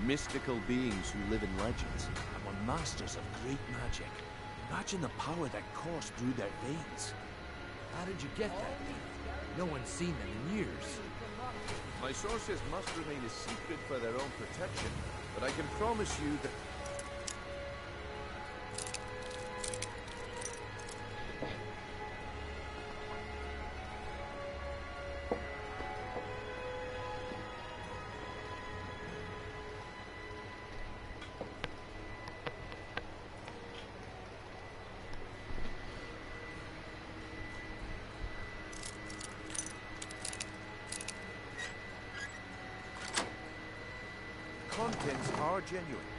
Mystical beings who live in legends and were masters of great magic. Imagine the power that coursed through their veins.
did you get that? No one's seen them in years.
My sources must remain a secret for their own protection, but I can promise you that... Contents are genuine.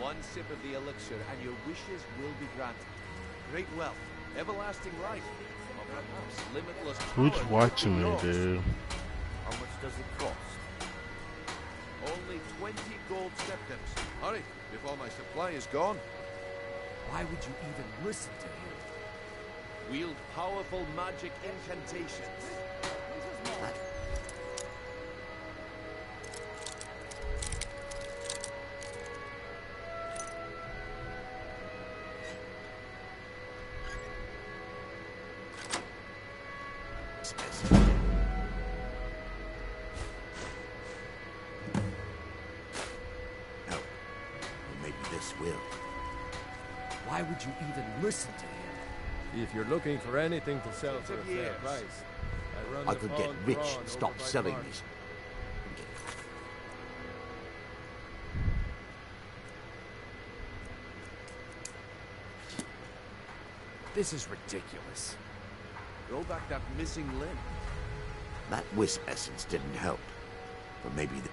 One sip of the elixir and your wishes will be granted. Great wealth, everlasting life, or perhaps limitless power.
Who's watching me, dude?
How much does it cost? Only 20 gold septims. Hurry, before my supply is gone.
Why would you even listen to him?
Wield powerful magic incantations.
Why would you even listen to him?
If you're looking for anything to sell for a fair price,
I could get rich and stop selling this.
This is ridiculous.
Roll back that missing limb.
That wisp essence didn't help. But maybe the...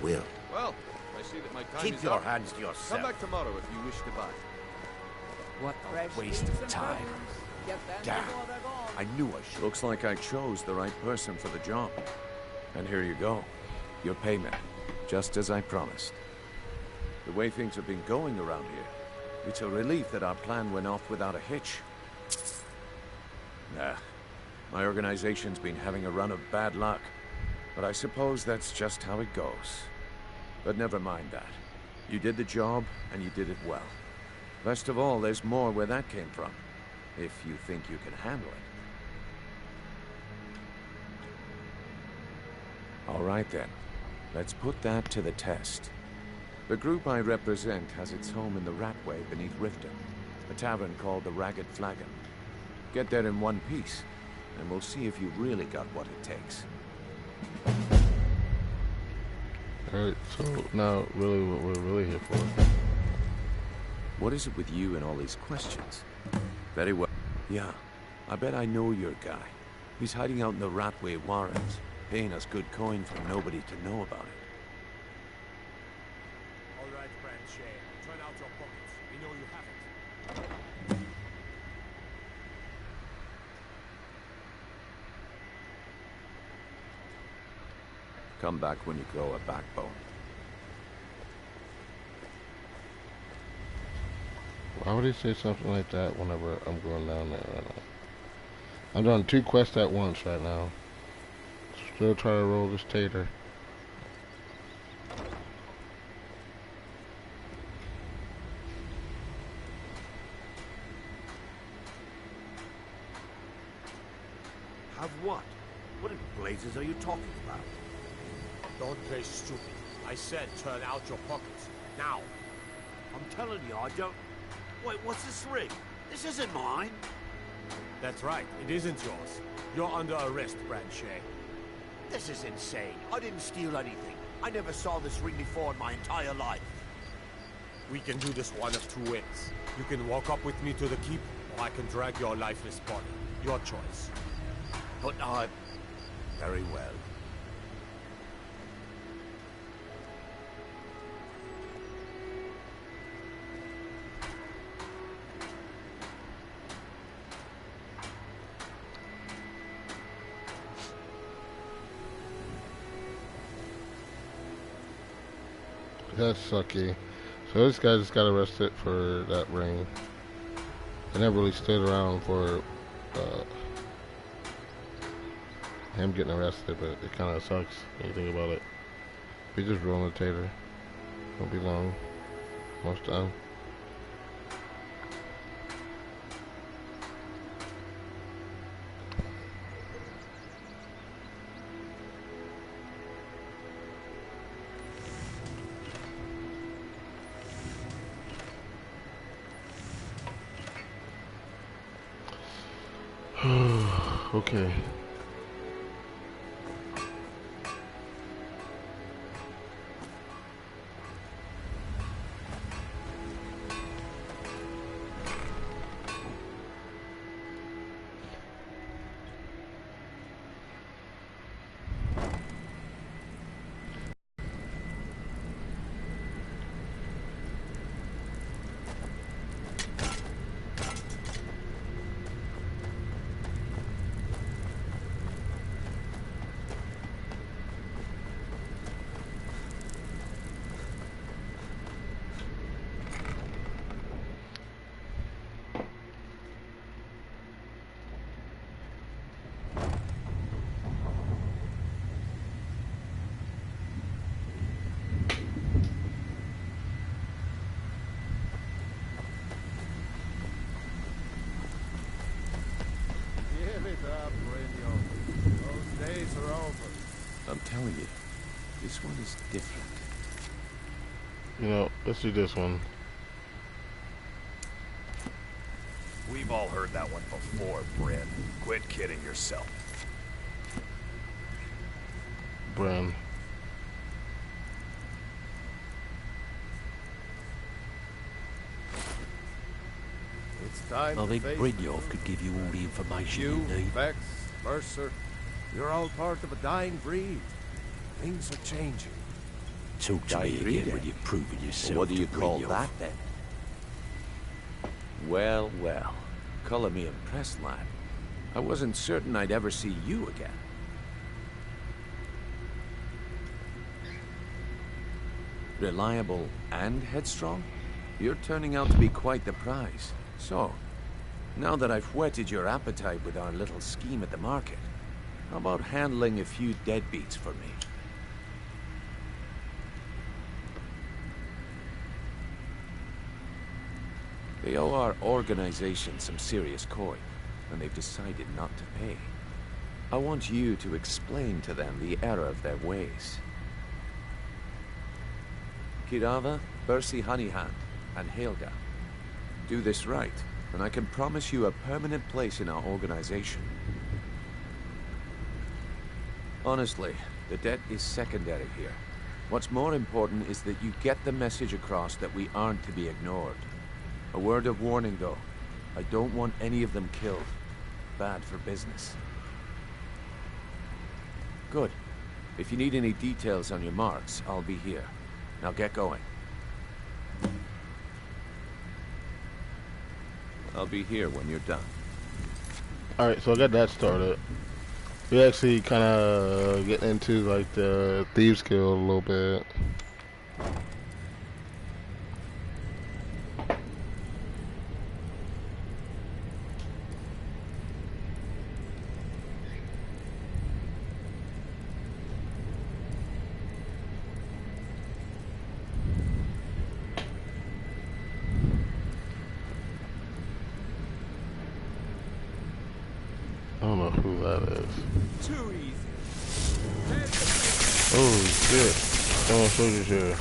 will.
Well, I see that my time
Keep
is
your
up.
hands to yourself.
Come back tomorrow if you wish to buy.
What a waste of time.
Damn. I knew I should.
Looks like I chose the right person for the job. And here you go. Your payment. Just as I promised. The way things have been going around here, it's a relief that our plan went off without a hitch. Nah. My organization's been having a run of bad luck. But I suppose that's just how it goes. But never mind that. You did the job, and you did it well. Best of all, there's more where that came from. If you think you can handle it. All right then. Let's put that to the test. The group I represent has its home in the Ratway beneath Riften, a tavern called the Ragged Flagon. Get there in one piece, and we'll see if you've really got what it takes.
Alright, so now really what we're really here for.
What is it with you and all these questions? Very well. Yeah, I bet I know your guy. He's hiding out in the Ratway Warrens, paying us good coin for nobody to know about it.
All right, Branche. Turn out your pockets. We know you have it.
Come back when you grow a backbone.
Why would he say something like that whenever I'm going down there right now? I'm doing 2 quests at once right now. Still trying to roll this tater.
Have what? What in blazes are you talking about?
Don't play stupid. I said turn out your pockets. Now.
I'm telling you, I don't... Wait, what's this ring? This isn't mine.
That's right. It isn't yours. You're under arrest, Branche.
This is insane. I didn't steal anything. I never saw this ring before in my entire life.
We can do this one of 2 ways. You can walk up with me to the keep, or I can drag your lifeless body. Your choice.
But I... Very well.
That's sucky. So this guy just got arrested for that ring. I never really stood around for him getting arrested, but it kind of sucks when you think about it. We just rolling the tater. Won't be long. Most time. Okay.
Those days are over.
I'm telling you, this one is different.
You know, let's do this one.
We've all heard that one before, Bryn. Quit kidding yourself.
Bryn.
It's time
I
to
think
face
Brynjolf could give you all the information you
you,
need.
Vex, Mercer. You're all part of a dying breed. Things are changing.
Talk to me again when you've proven yourself.
What do you
to
call
Brynjolf.
that, then? Well, well. Color me impressed, lad. I wasn't certain I'd ever see you again. Reliable and headstrong? You're turning out to be quite the prize. So, now that I've whetted your appetite with our little scheme at the market, how about handling a few deadbeats for me? They owe our organization some serious coin, and they've decided not to pay. I want you to explain to them the error of their ways. Kirava, Bersi Honeyhand, and Helga. Do this right, and I can promise you a permanent place in our organization. Honestly, the debt is secondary here. What's more important is that you get the message across that we aren't to be ignored. A word of warning, though. I don't want any of them killed. Bad for business. Good. If you need any details on your marks, I'll be here. Now get going. I'll be here when you're done.
Alright, so I got that started. We actually kind of get into like the Thieves Guild a little bit. I don't know who that is.
Too easy.
Oh shit. Oh, soldiers here.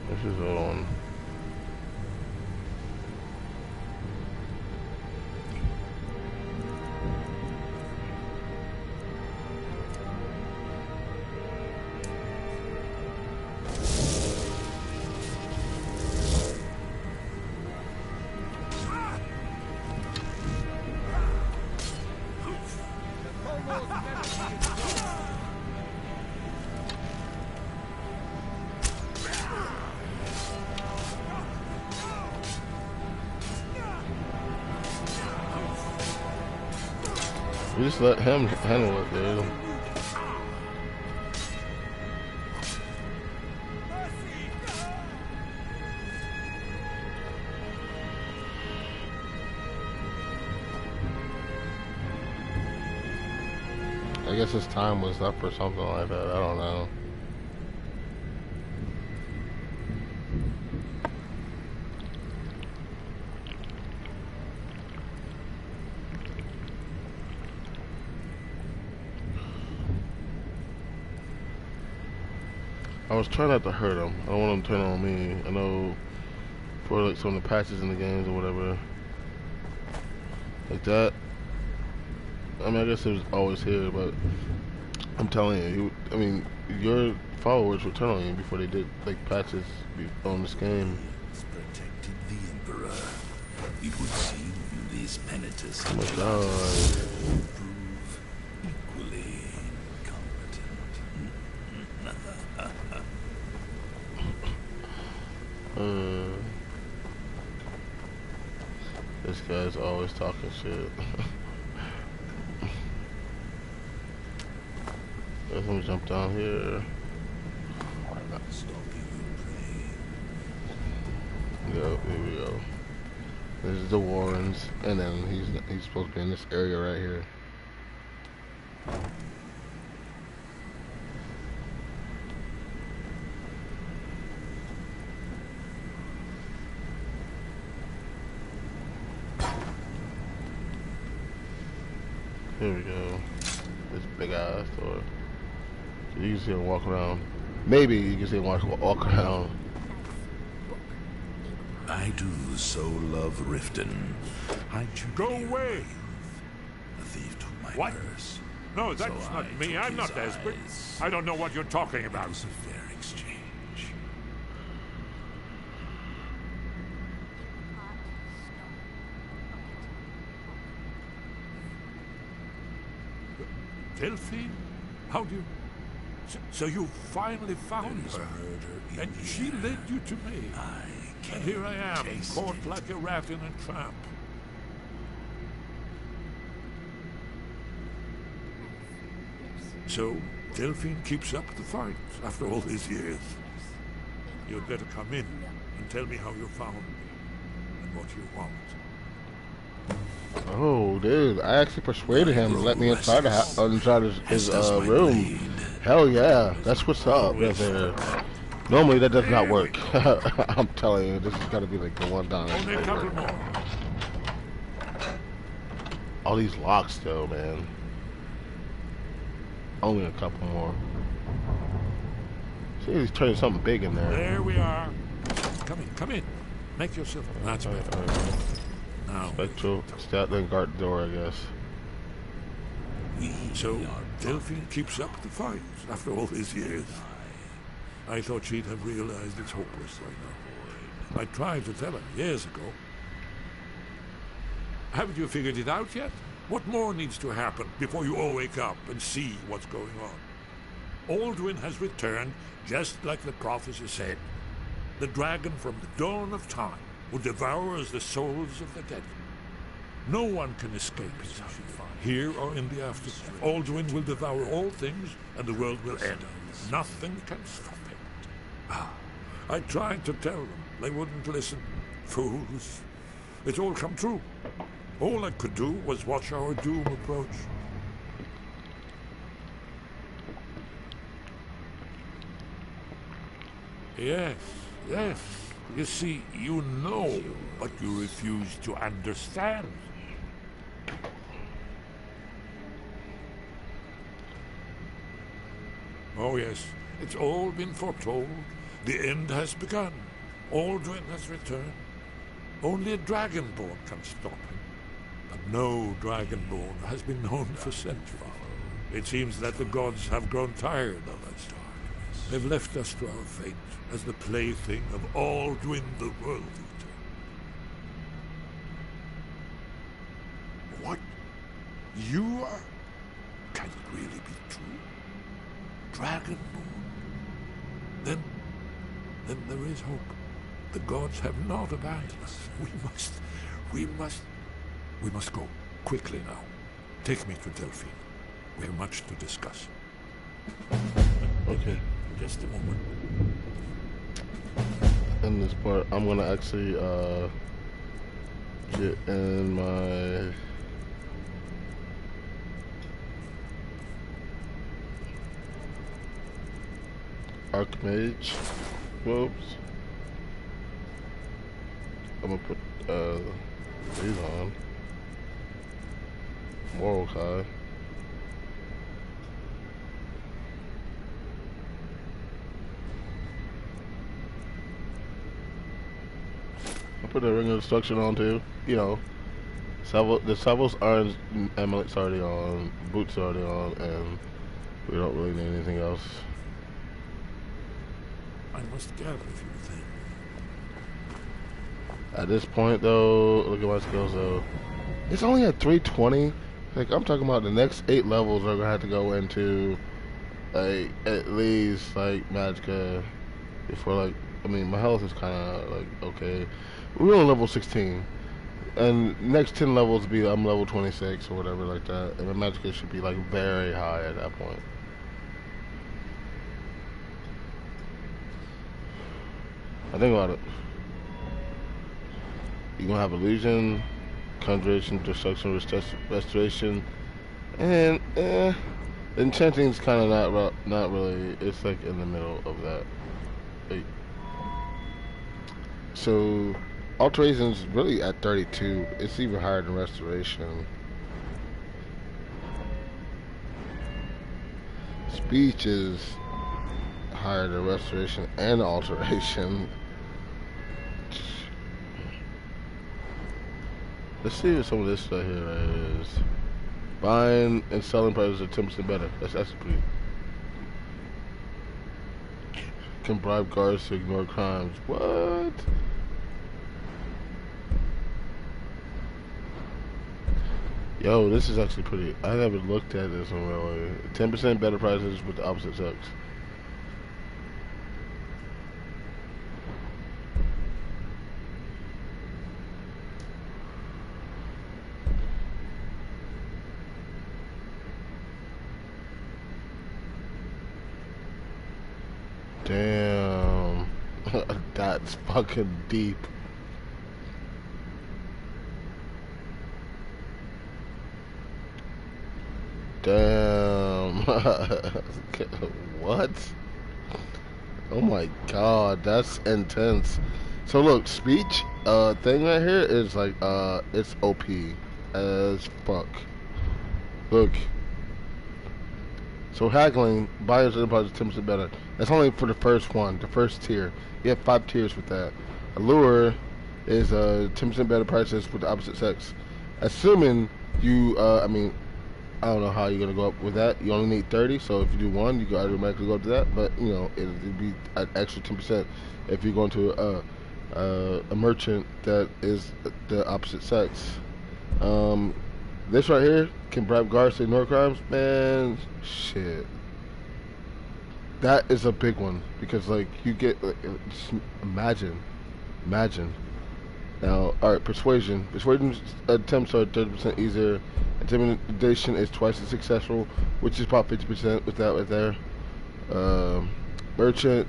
This is on. We just let him handle it, dude. I guess his time was up or something like that. I don't know. I was trying not to hurt him. I don't want him to turn on me. I know for like some of the patches in the games or whatever, like that. I mean, I guess it was always here, but I'm telling you, I mean, your followers would turn on you before they did like patches on this game.
Protected the Emperor. It would seem these penitents
Oh my God.
prove equally incompetent.
This guy's always talking shit. Let me jump down here. Yep, here we go. This is the Warrens, and then he's supposed to be in this area right here. Here we go. This big ass door. You can see him walk around. Maybe you can see him walk around.
I do so love Riften.
Go away!
The thief took my
What?
purse.
No, that's
So
not
I
me.
took
I'm not
his
desperate.
eyes.
I don't know what you're talking about.
It was a fair exchange.
Delphine? How do you... So you finally found her, and she led you to me. And here I am, caught like a rat in a trap. So, Delphine keeps up the fight after all these years. You'd better come in and tell me how you found me and what you want.
Oh, dude! I actually persuaded him to let me inside his room. Hell yeah, that's what's up right there. Normally that does not work. I'm telling you, this is gotta be like the one time.
Only a couple more.
All these locks, though, man. Only a couple more. See, he's turning something big in there.
There we are. Come in. Make yourself. That's better. Now,
Spectral, Statling guard door, I guess.
so Delphine keeps up the fight after all these years. I thought she'd have realized it's hopeless right now. I tried to tell her years ago. Haven't you figured it out yet? What more needs to happen before you all wake up and see what's going on? Alduin has returned just like the prophecy said. The dragon from the dawn of time who devours the souls of the dead. No one can escape his hand, here or in the afterlife. Alduin will devour all things, and the world will end. Nothing can stop it. I tried to tell them. They wouldn't listen. Fools. It's all come true. All I could do was watch our doom approach. Yes. You see, you know, but you refuse to understand. Oh yes, it's all been foretold. The end has begun. Alduin has returned. Only a Dragonborn can stop him. But no Dragonborn has been known for centuries. It seems that the gods have grown tired of us. They've left us to our fate as the plaything of Alduin the World Eater. What? You are? Can it really be true? Dragonborn? Then there is hope. The gods have not abandoned us. We must go. Quickly now. Take me to Delphine. We have much to discuss.
Okay.
Just a moment.
In this part, I'm gonna actually get in my Archmage robes. I'm gonna put these on. Mordecai. I put a ring of destruction on too. You know, the Savos orange amulet's already on, boots already on, and we don't really need anything else.
I must gather a few things.
At this point, though, look at my skills, though. It's only at 320. Like, I'm talking about the next 8 levels are gonna have to go into, like, at least, like, Magicka before, like, I mean, my health is kind of, like, okay. We're on level 16. And next 10 levels will be, I'm level 26 or whatever like that. And my Magicka should be, like, very high at that point. I think about it. You're gonna have illusion, conjuration, destruction, restoration, and enchanting's kind of not really. It's like in the middle of that. Like, so alteration's really at 32. It's even higher than restoration. Speech is higher than restoration and alteration. Let's see what some of this stuff here is. Buying and selling prices are 10% better. That's pretty. Can bribe guards to ignore crimes. What? Yo, this is actually pretty. I haven't looked at this one really. 10% better prices with the opposite sex. Damn. That's fucking deep. Damn. What? Oh my god, that's intense. So look, speech thing right here is like it's OP as fuck. Look. So haggling, buyers and buyers 10% better. That's only for the first one, the first tier. You have 5 tiers with that. Allure is 10% better prices with the opposite sex. Assuming you, I mean, I don't know how you're gonna go up with that. You only need 30, so if you do one, you can automatically go up to that. But you know, it'd be an extra 10% if you're going to a merchant that is the opposite sex. This right here can bribe guards to ignore crimes, man. Shit, that is a big one because like you get just imagine. Now, all right, persuasion attempts are 30% easier. Intimidation is twice as successful, which is about 50% with that right there. Merchant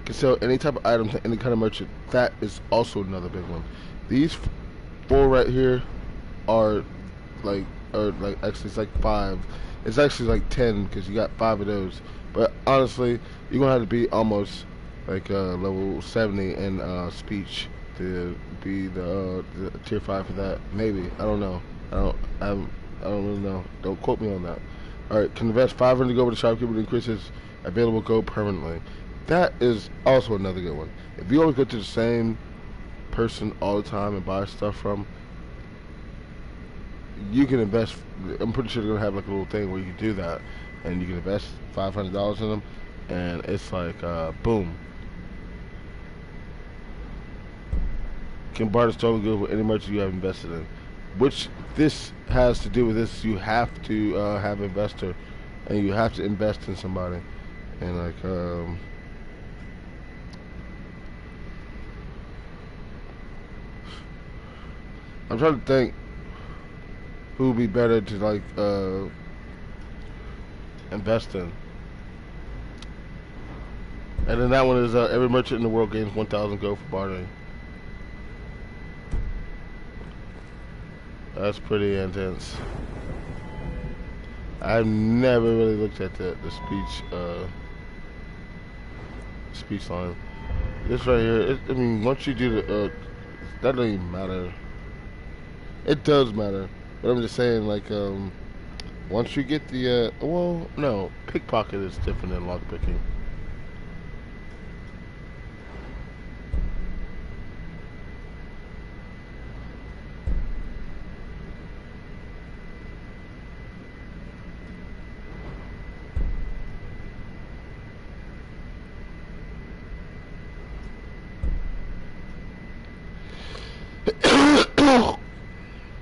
can sell any type of item to any kind of merchant. That is also another big one. These 4 right here are actually it's like 5. It's actually like 10 because you got 5 of those. But honestly, you're gonna have to be almost like level 70 in speech to be the tier 5 for that. Maybe, I don't know. I don't really know. Don't quote me on that. All right, can invest 500 gold with the shopkeeper to increase his available gold permanently. That is also another good one. If you always go to the same person all the time and buy stuff from, you can invest. I'm pretty sure they're gonna have like a little thing where you can do that, and you can invest $500 in them, and it's like boom. Can barter stolen goods with any merchant you have invested in. Which this has to do with this. You have to have an investor, and you have to invest in somebody, and like I'm trying to think who would be better to like invest in. And then that one is every merchant in the world gains 1,000 gold for bartering. That's pretty intense. I've never really looked at the speech speech line. This right here, I mean, once you do the, that doesn't even matter. It does matter, but I'm just saying, like, once you get the, well, no, pickpocket is different than lockpicking.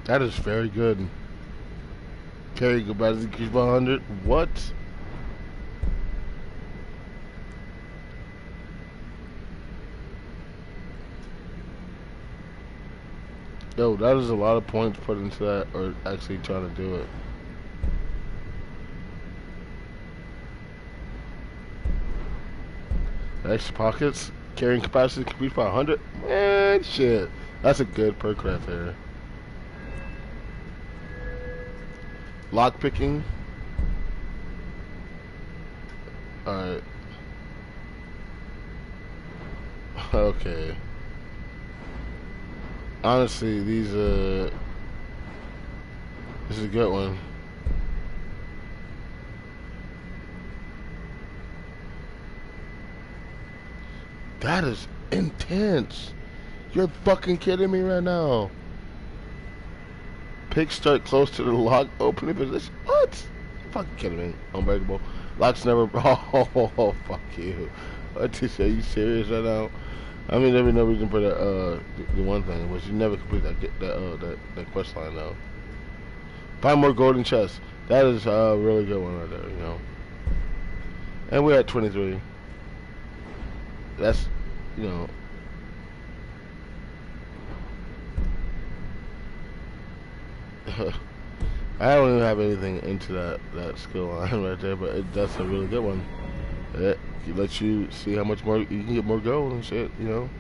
That is very good. Carry capacity increased by 100. What? Yo, that is a lot of points put into that, or actually trying to do it. Extra pockets, carrying capacity increased by 100. Man, shit. That's a good perk right there. Lock picking. Alright. Okay. Honestly, these this is a good one. That is intense. You're fucking kidding me right now. Picks start close to the lock opening position. What? You're fucking kidding me. Unbreakable. Locks never. Oh, fuck you. What? Are you serious right now? I mean, there be no reason for that. The one thing was you never complete that quest line though. Find more golden chests. That is a really good one right there. You know. And we're at 23. That's, you know. I don't even have anything into that skill line right there, but that's a really good one. It lets you see how much more you can get more gold and shit, you know.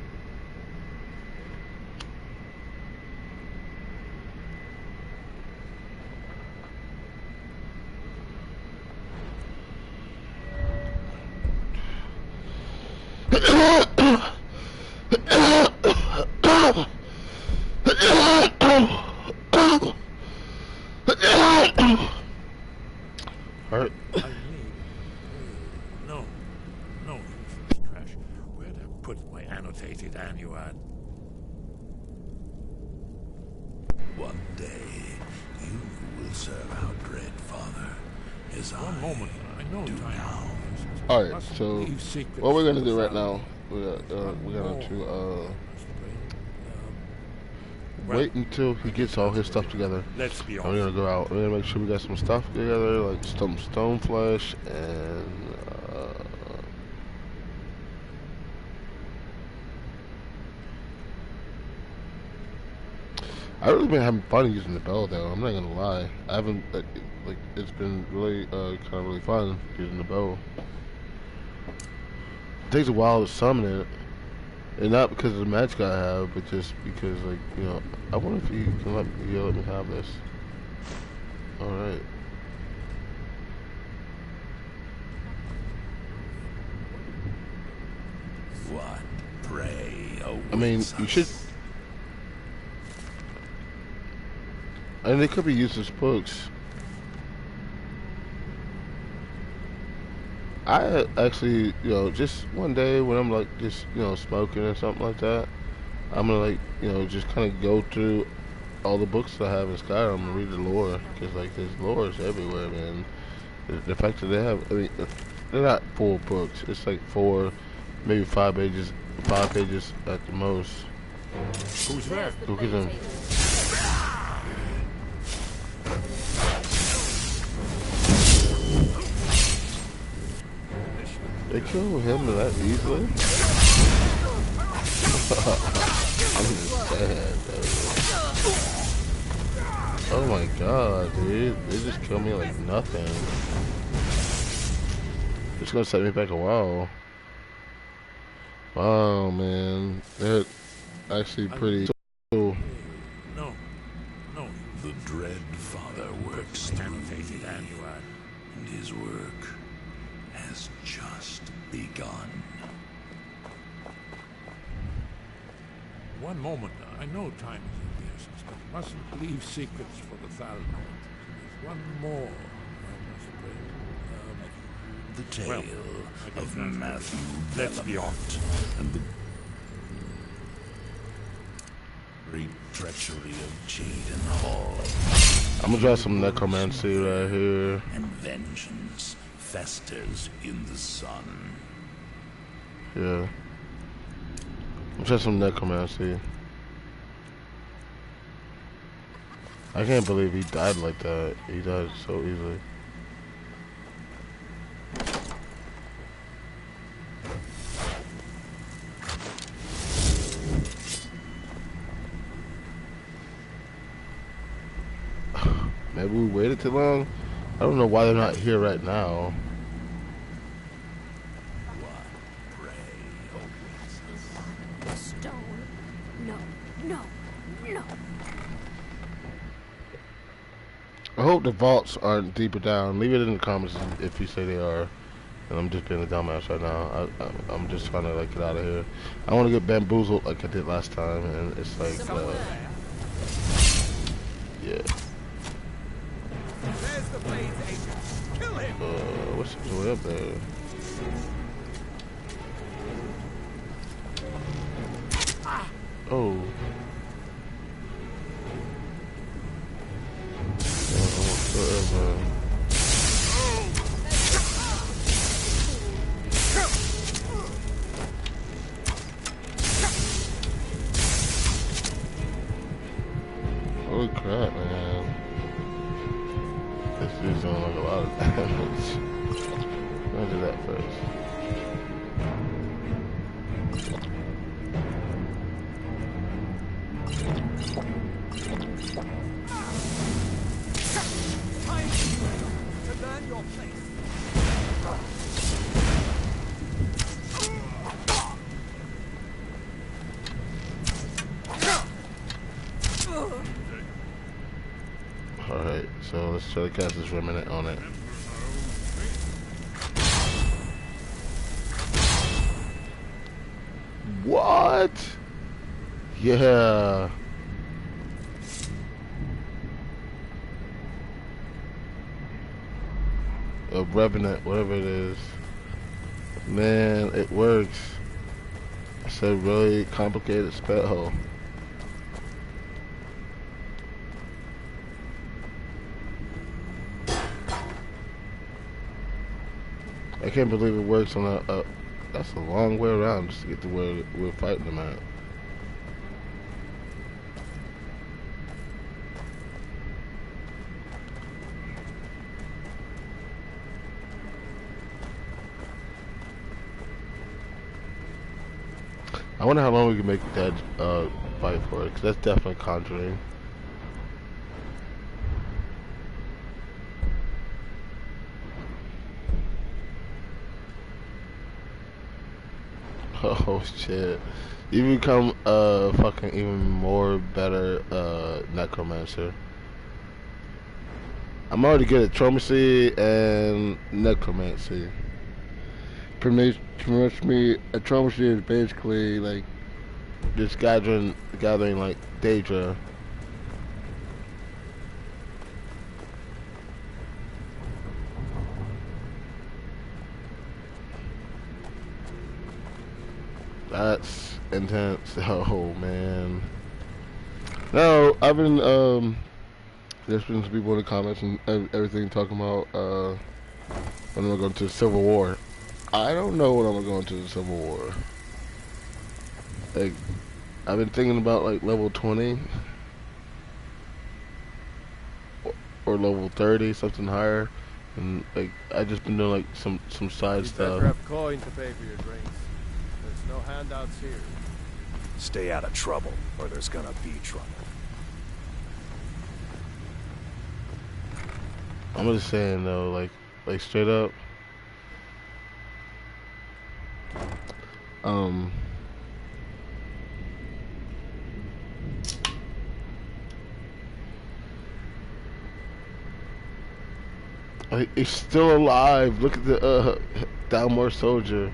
Alright.
No, useless trash. Where'd I put my annotated annuad?
One day, you will serve our dread father, as
One moment, I know
do
time.
now.
Alright, so what we're gonna do right now, we're gonna wait until he gets all his stuff together.
Let's be
honest. We're gonna go out. We're gonna make sure we got some stuff together, like some stone flesh and I really been having fun using the bow though. I'm not gonna lie. I haven't like it's been really kind of really fun using the bow. It takes a while to summon it. And not because of the magic I have, but just because, like, you know, I wonder if you can let me have this. Alright.
What prey awaits
I mean, you should. And they could be used as books. I actually, you know, just one day when I'm like just, you know, smoking or something like that, I'm gonna like, you know, just kind of go through all the books that I have in Skyrim and read the lore, because like there's lores everywhere, man. The fact that they have, I mean, they're not full books. It's like 4, maybe 5 pages at the most.
Who's there?
Look at them. They kill him that easily? I'm just sad, though. Oh my god, dude. They just killed me like nothing. It's gonna set me back a while. Wow, man. They're actually pretty cool.
No.
The dread father works through
Annotated annuad.
and his work has just begun.
one moment. I know time is of the essence, but mustn't leave secrets for the Thalmor. There's one more I must bring.
The tale of Matthew
Let's be honest.
and the great treachery of Jaden Hall.
I'm gonna draw some necromancy right here.
And vengeance festers in the sun.
Yeah. I'm trying some necromancy. I can't believe he died like that. He died so easily. Maybe we waited too long? I don't know why they're not here right now.
Stone. No, no, no.
I hope the vaults aren't deeper down. Leave it in the comments if you say they are. And I'm just being a dumbass right now. I'm just trying to like get out of here. I want to get bamboozled like I did last time, and it's like, yeah.
There's the Blade's agent. Kill him.
What's the way up there? Oh. Holy crap, man. This dude's doing like a lot of damage. I'll do that first.
Time to learn your place.
Alright, so let's try to cast this remnant on it. What? Yeah. A revenant, whatever it is. Man, it works. It's a really complicated spell. I can't believe it works on a that's a long way around just to get to where we're fighting them at. I wonder how long we can make that fight for it, because that's definitely conjuring. Oh shit. You become a fucking even more better necromancer. I'm already good at tromancy and necromancy. Pretty much me, a tromancy is basically like just gathering like Daedra. That's intense. Oh man. No, I've been there's been some people in the comments and everything talking about when I'm going to the Civil War. I don't know when I'm going to the Civil War. Like, I've been thinking about like level 20 or level 30, something higher, and like I just been doing like some side stuff.
Better have coin to pay for your drinks. There's no handouts here.
Stay out of trouble, or there's gonna be trouble.
I'm just saying though, like straight up. He's still alive. Look at the Dalmor soldier.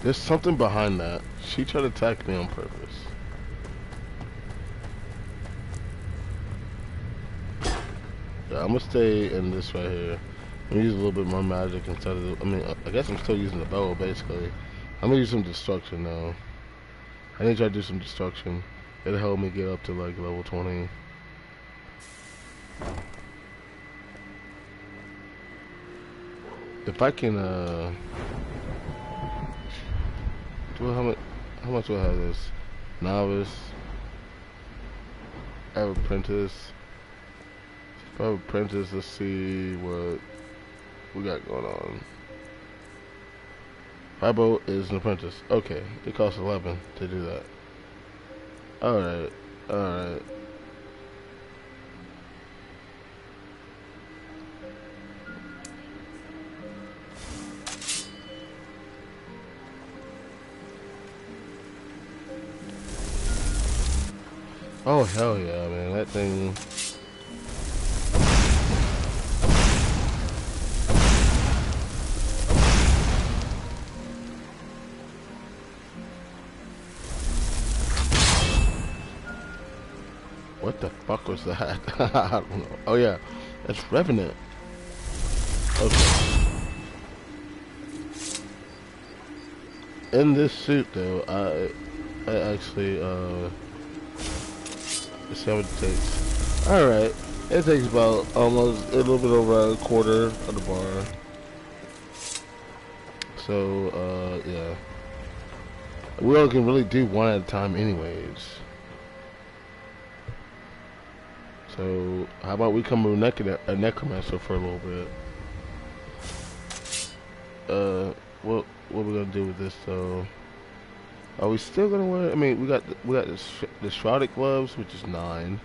There's something behind that. She tried to attack me on purpose. Yeah, I'm gonna stay in this right here. I'm gonna use a little bit more magic instead of the, I mean, I guess I'm still using the bow, basically. I'm gonna use some destruction, though. I need to try to do some destruction. It'll help me get up to, like, level 20. If I can, how much do I have this? Novice. I have apprentice. If I have apprentice, let's see what we got going on. Fibo is an apprentice. Okay, it costs 11 to do that. Alright, alright. Oh, hell yeah, man. That thing... What the fuck was that? I don't know. Oh, yeah. That's Revenant. Okay. In this suit, though, I actually, let's see how much it takes. Alright. It takes about almost a little bit over a quarter of the bar. So, yeah. We only can really do one at a time anyways. So, how about we come to a necromancer for a little bit? What we gonna do with this though? Are we still gonna wear? I mean, we got the shrouded gloves, which is 9.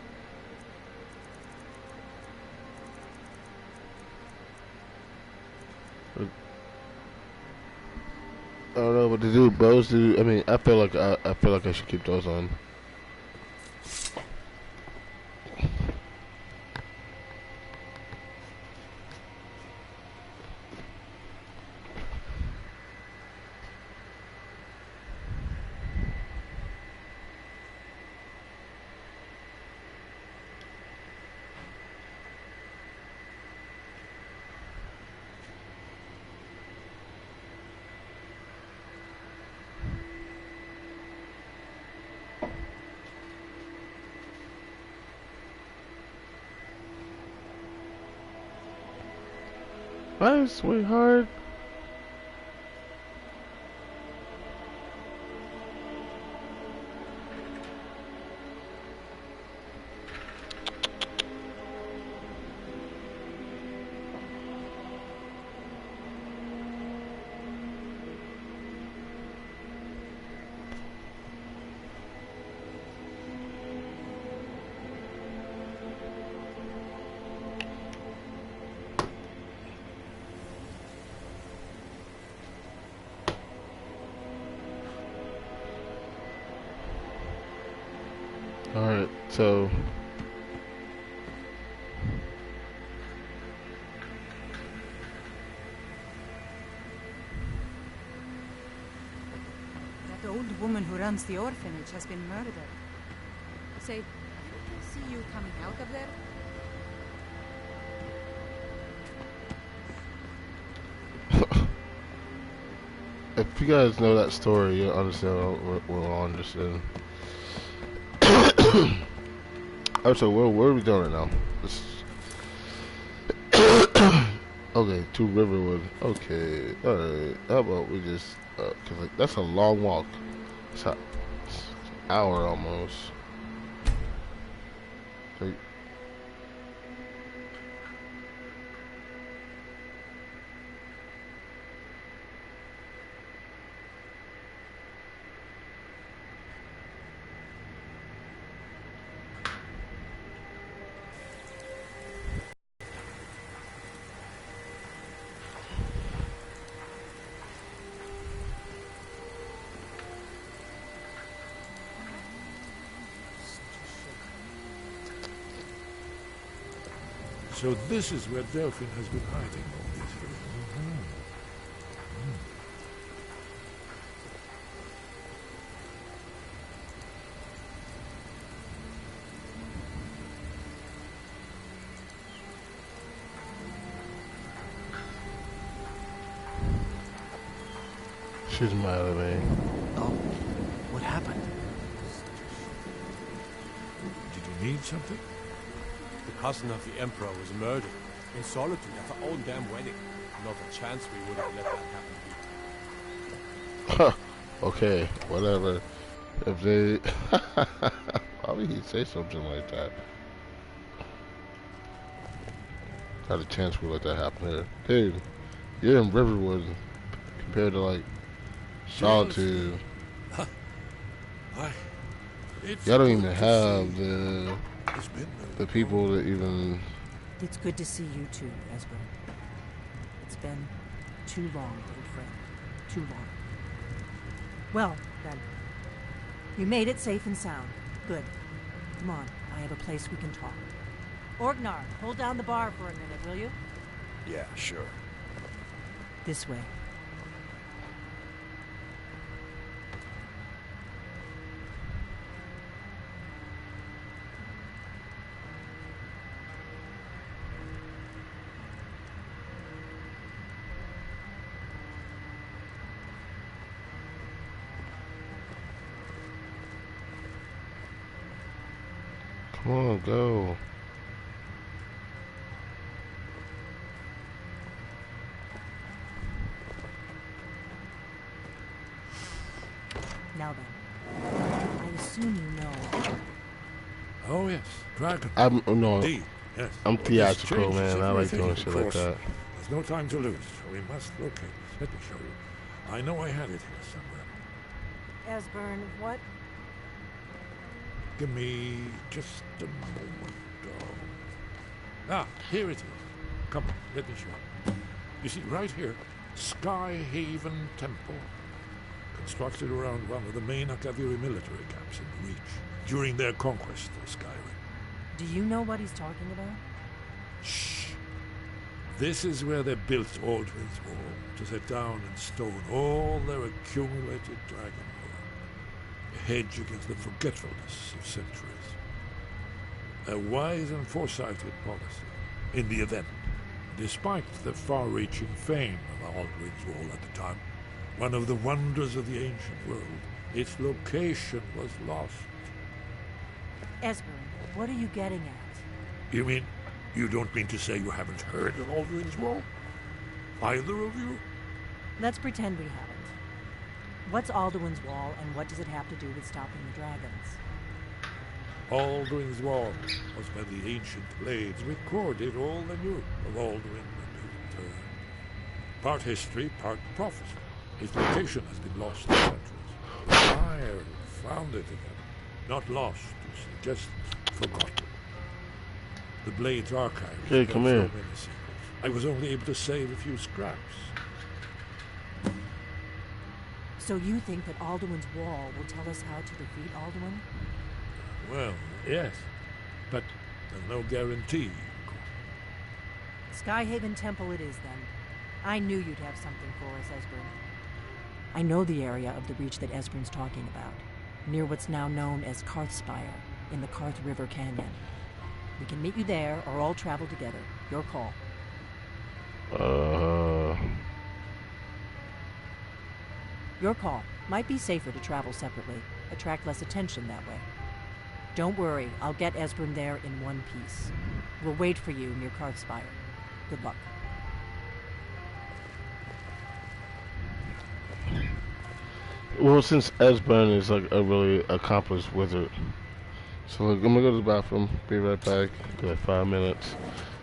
I don't know what to do. Bows do. I mean, I feel like I should keep those on. Bye, sweetheart. Alright, so
that old woman who runs the orphanage has been murdered. Say, didn't I see you coming out of there?
if you guys know that story, you'll understand what we're on just in. Oh, so where are we going right now? Okay, to Riverwood. Okay, alright. How about we just, cause like, that's a long walk. It's an hour almost. Like,
So this is where Delphine has been hiding all these years.
She's mad at me.
Oh, what happened?
Did you need something?
The cousin of the Emperor was murdered in solitude at her own damn wedding. Not a chance we would have let that happen.
Huh. Okay, whatever. If they... Why would he say something like that? Not a chance we let that happen here. Dude, you're in Riverwood compared to, like, Solitude. Y'all don't even have the people that even...
It's good to see you too, Esbern. It's been too long, little friend. Too long. Well, then. You made it safe and sound. Good. Come on, I have a place we can talk. Orgnar, hold down the bar for a minute, will you?
Yeah, sure.
This way.
Come on, go.
Now then, I assume you know.
Oh yes, dragon.
I'm no.
Indeed, yes.
I'm
This
theatrical,
changes
man. I like
everything,
doing
of
shit like
course.
that.
There's no time to lose. We must locate this. Let me show you. I know I had it here somewhere.
Esbern, what?
Give me just a moment. Ah, here it is. Come on, let me show you. You see, right here, Skyhaven Temple. Constructed around one of the main Akaviri military camps in the Reach during their conquest of Skyrim.
Do you know what he's talking about?
Shh. This is where they built Aldrin's Wall to set down in stone all their accumulated dragon lore. A hedge against the forgetfulness of centuries. A wise and foresighted policy in the event, despite the far-reaching fame of Aldrin's Wall at the time. One of the wonders of the ancient world, its location was lost.
Esbern, what are you getting at?
You mean, you don't mean to say you haven't heard of Aldrin's Wall? Either of you?
Let's pretend we haven't. What's Alduin's Wall, and what does it have to do with stopping the dragons?
Aldrin's Wall was when the ancient blades recorded all they knew of Aldrin and his return. Part history, part prophecy. Its location has been lost in centuries. Fire found it again. Not lost, to suggest forgotten. The Blade's archive
Hey, come here.
so many secrets. I was only able to save a few scraps.
So you think that Alduin's Wall will tell us how to defeat Alduin?
Well, yes. But there's no guarantee.
Skyhaven Temple it is, then. I knew you'd have something for us, Esbern. I know the area of the Reach that Esbern's talking about, near what's now known as Karthspire, in the Karth River Canyon. We can meet you there, or all travel together. Your call. Your call. Might be safer to travel separately. Attract less attention that way. Don't worry, I'll get Esbern there in one piece. We'll wait for you near Karthspire. Good luck.
Well, since Esbern is like a really accomplished wizard, so like, I'm gonna go to the bathroom, be right back, be like 5 minutes.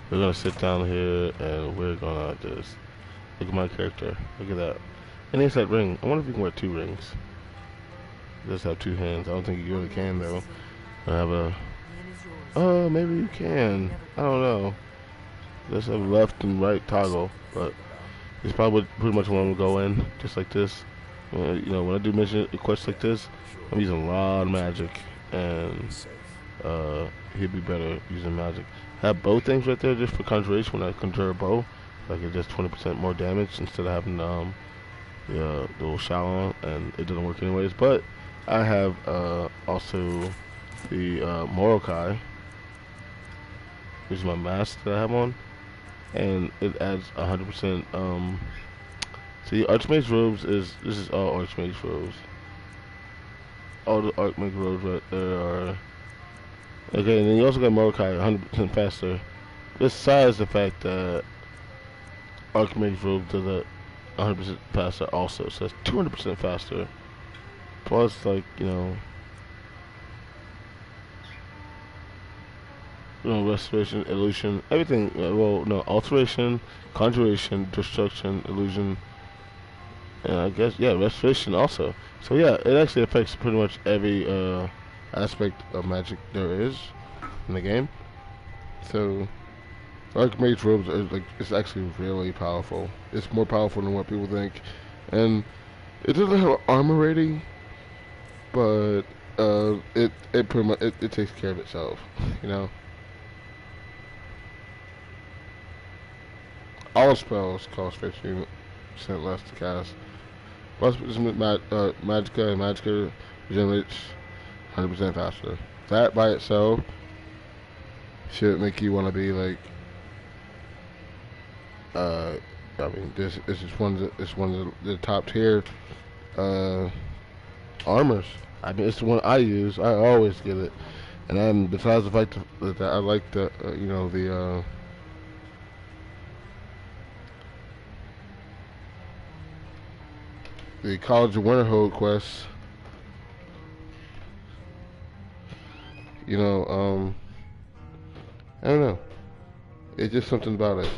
We're gonna sit down here and we're gonna just look at my character. Look at that. And it's that ring. I wonder if you can wear 2 rings. It does have 2 hands. I don't think you really can though. I have a. Oh, maybe you can. I don't know. Just have left and right toggle, but it's probably pretty much when I'm gonna go in, just like this. You know, when I do mission quests like this, I'm using a lot of magic, and he'd be better using magic. I have bow things right there just for conjuration. When I conjure a bow, like it does 20% more damage instead of having the little shower on, and it doesn't work anyways. But I have also the Morokai, which is my mask that I have on, and it adds 100% See, Archmage robes this is all Archmage robes. All the Archmage robes right there are. Okay, and then you also got Mordecai 100% faster. Besides the fact that Archmage robe does that 100% faster also, so that's 200% faster. Plus, like, restoration, illusion, everything. Well, no, alteration, conjuration, destruction, illusion, and I guess, yeah, restoration also. So yeah, it actually affects pretty much every aspect of magic there is in the game. So Archmage robes are it's actually really powerful. It's more powerful than what people think, and it doesn't have an armor rating, but it pretty much it takes care of itself, All spells cost 15% less to cast. Plus, Magicka and Magicka regenerates 100% faster. That by itself should make you want to be like. I mean, this is one of the top tier armors. I mean, it's the one I use. I always get it, and then besides the fact that I like the the College of Winterhold quest. I don't know. It's just something about it.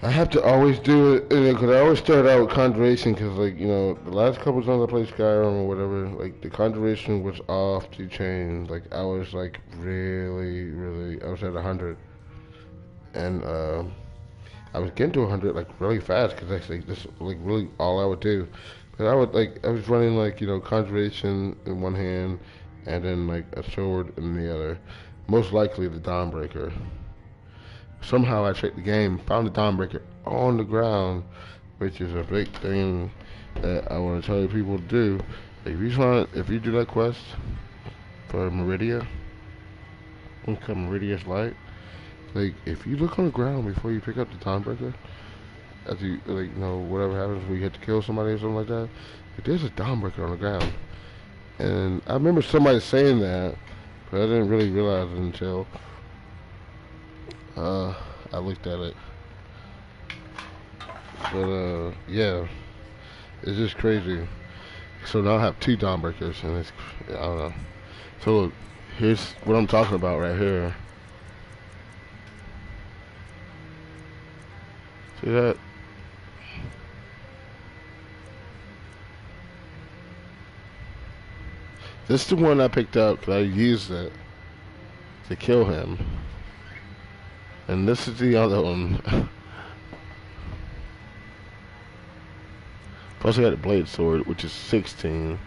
I have to always do it, because I always start out with Conjuration, because, the last couple times I played Skyrim or whatever, the Conjuration was off the chain. I was, really, really, I was at 100. And, I was getting to 100, really fast, because that's, really all I would do. But I was running, Conjuration in one hand, and then, a sword in the other. Most likely the Dawnbreaker. Somehow I checked the game, found the Dawnbreaker on the ground, which is a big thing that I want to tell you people to do. If you do that quest for Meridia, Meridia's Light, if you look on the ground before you pick up the Dawnbreaker, as you whatever happens when you have to kill somebody or something like that, there's a Dawnbreaker on the ground. And I remember somebody saying that, but I didn't really realize it until I looked at it. But yeah, it's just crazy. So now I have 2 Dawnbreakers, and I don't know. So look, here's what I'm talking about right here. See that? This is the one I picked up because I used it to kill him. And this is the other one. Plus I got a blade sword, which is 16.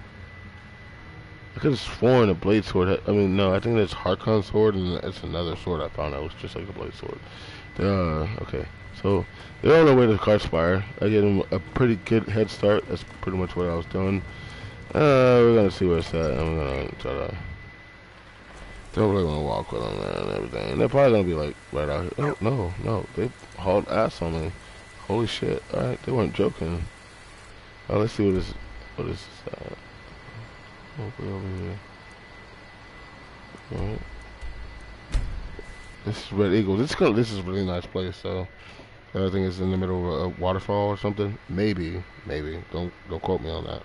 I could have sworn a blade sword had, no, I think that's Harkon's sword, and it's another sword I found that was just like a blade sword. Okay. So, they're on their way to Karspire. I get them a pretty good head start. That's pretty much what I was doing. We're gonna see where it's at. I'm gonna try to. Don't really want to walk with them and everything. And they're probably gonna be right out here. Oh no, they hauled ass on me. Holy shit! All right, they weren't joking. Let's see what is this. Hopefully over here. All right. This is Red Eagle. This is a really nice place. So I think it's in the middle of a waterfall or something. Maybe. Don't quote me on that.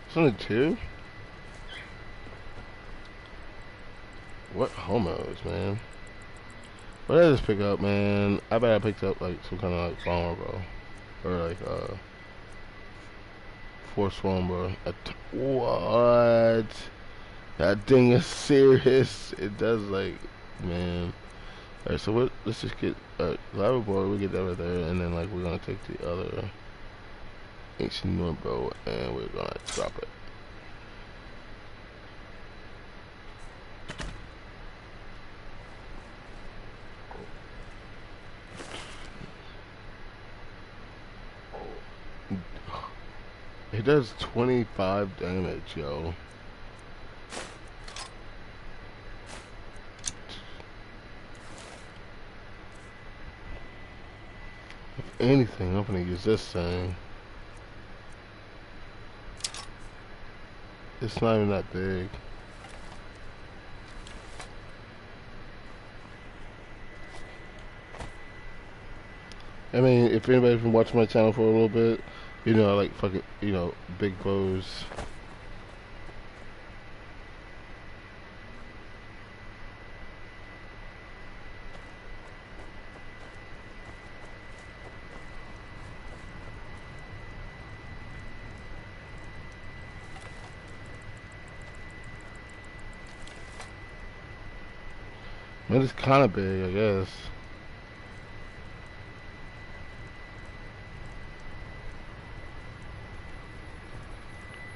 It's only 2? What homos, man? What did I just pick up, man? I bet I picked up some kind of farmer bow. Or force bomber. What? That thing is serious. It does man. Alright, so let's just get lava board. We get that right there, and then like we're gonna take the other ancient Norn bow and we're gonna drop it. It does 25 damage, yo. If anything, I'm gonna use this thing. It's not even that big. I mean, if anybody's been watching my channel for a little bit, you know, I like fucking, you know, big bows. It is kind of big, I guess.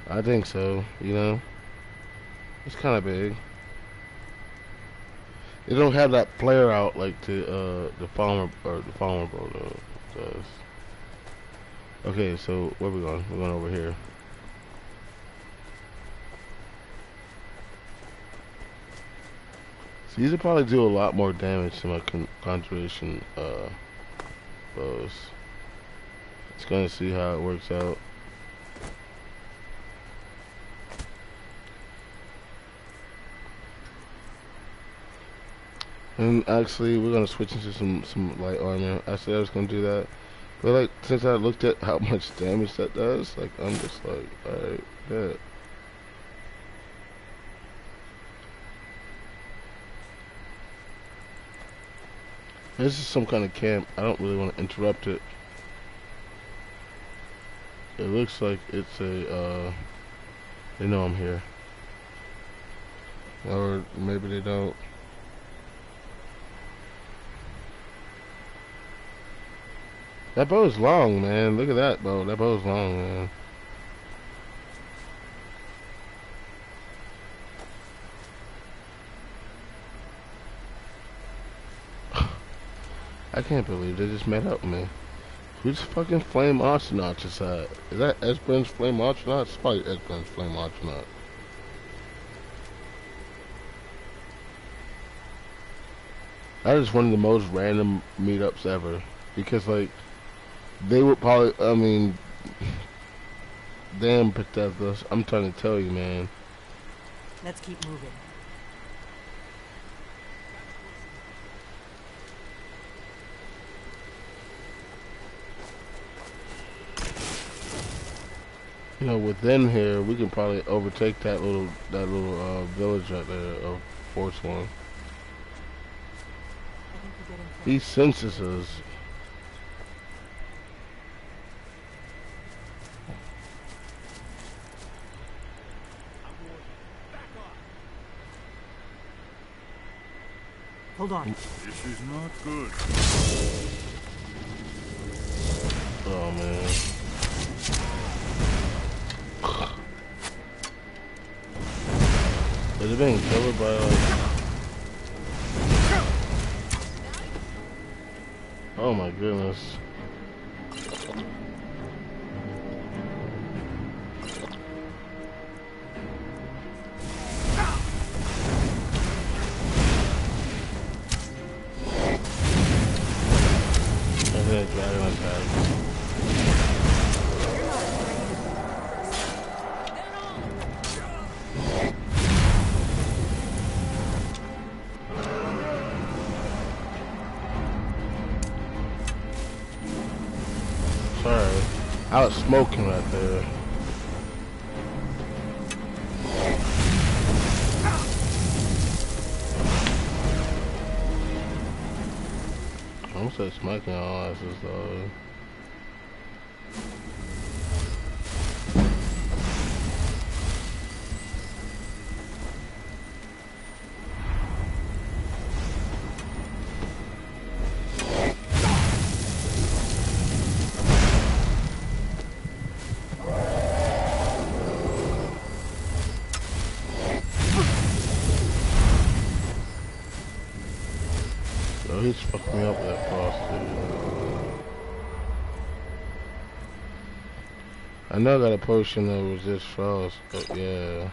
I think so, you know. It's kind of big. It don't have that flare out like the farmer bow does. Okay, so where we going? We're going over here. So these will probably do a lot more damage to my conjuration bows. It's gonna see how it works out. And actually, we're gonna switch into some light armor. I said I was gonna do that, but like since I looked at how much damage that does, like I'm just like, alright, bet. This is some kind of camp. I don't really want to interrupt it. It looks like it's a, they know I'm here. Or maybe they don't. That bow is long, man. Look at that bow. That bow is long, man. I can't believe they just met up with me. Who's fucking Flame Astronaut is that? Is that Esbrin's Flame Astronaut? It's probably Esbrin's Flame Astronaut. That is one of the most random meetups ever. Because, like, they would probably, I mean, damn, Bethesda, I'm trying to tell you, man.
Let's keep moving.
You know, within here, we can probably overtake that little village right there of Force One. He senses us.
Hold on.
This is not good.
Oh man. Is it being covered by like... Oh my goodness. Sorry, I was smoking right there. I'm so smoking all asses though. I know I got a potion that resist frost, but yeah.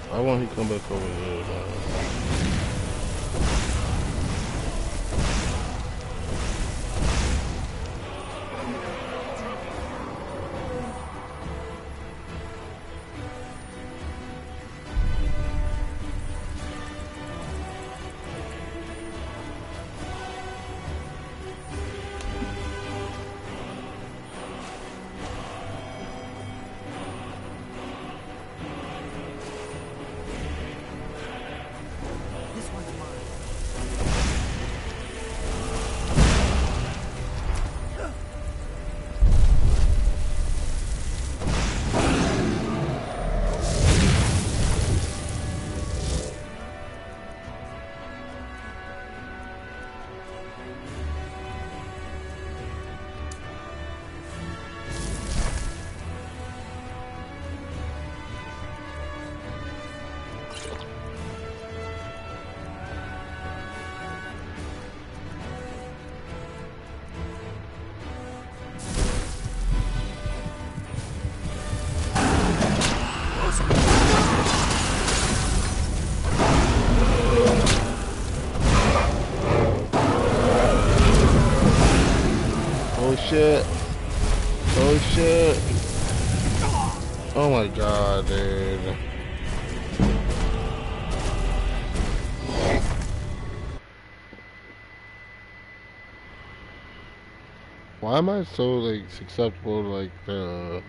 Why won't he come back over here, man? Shit. Holy shit. Oh my god, dude. Why am I so like susceptible to like the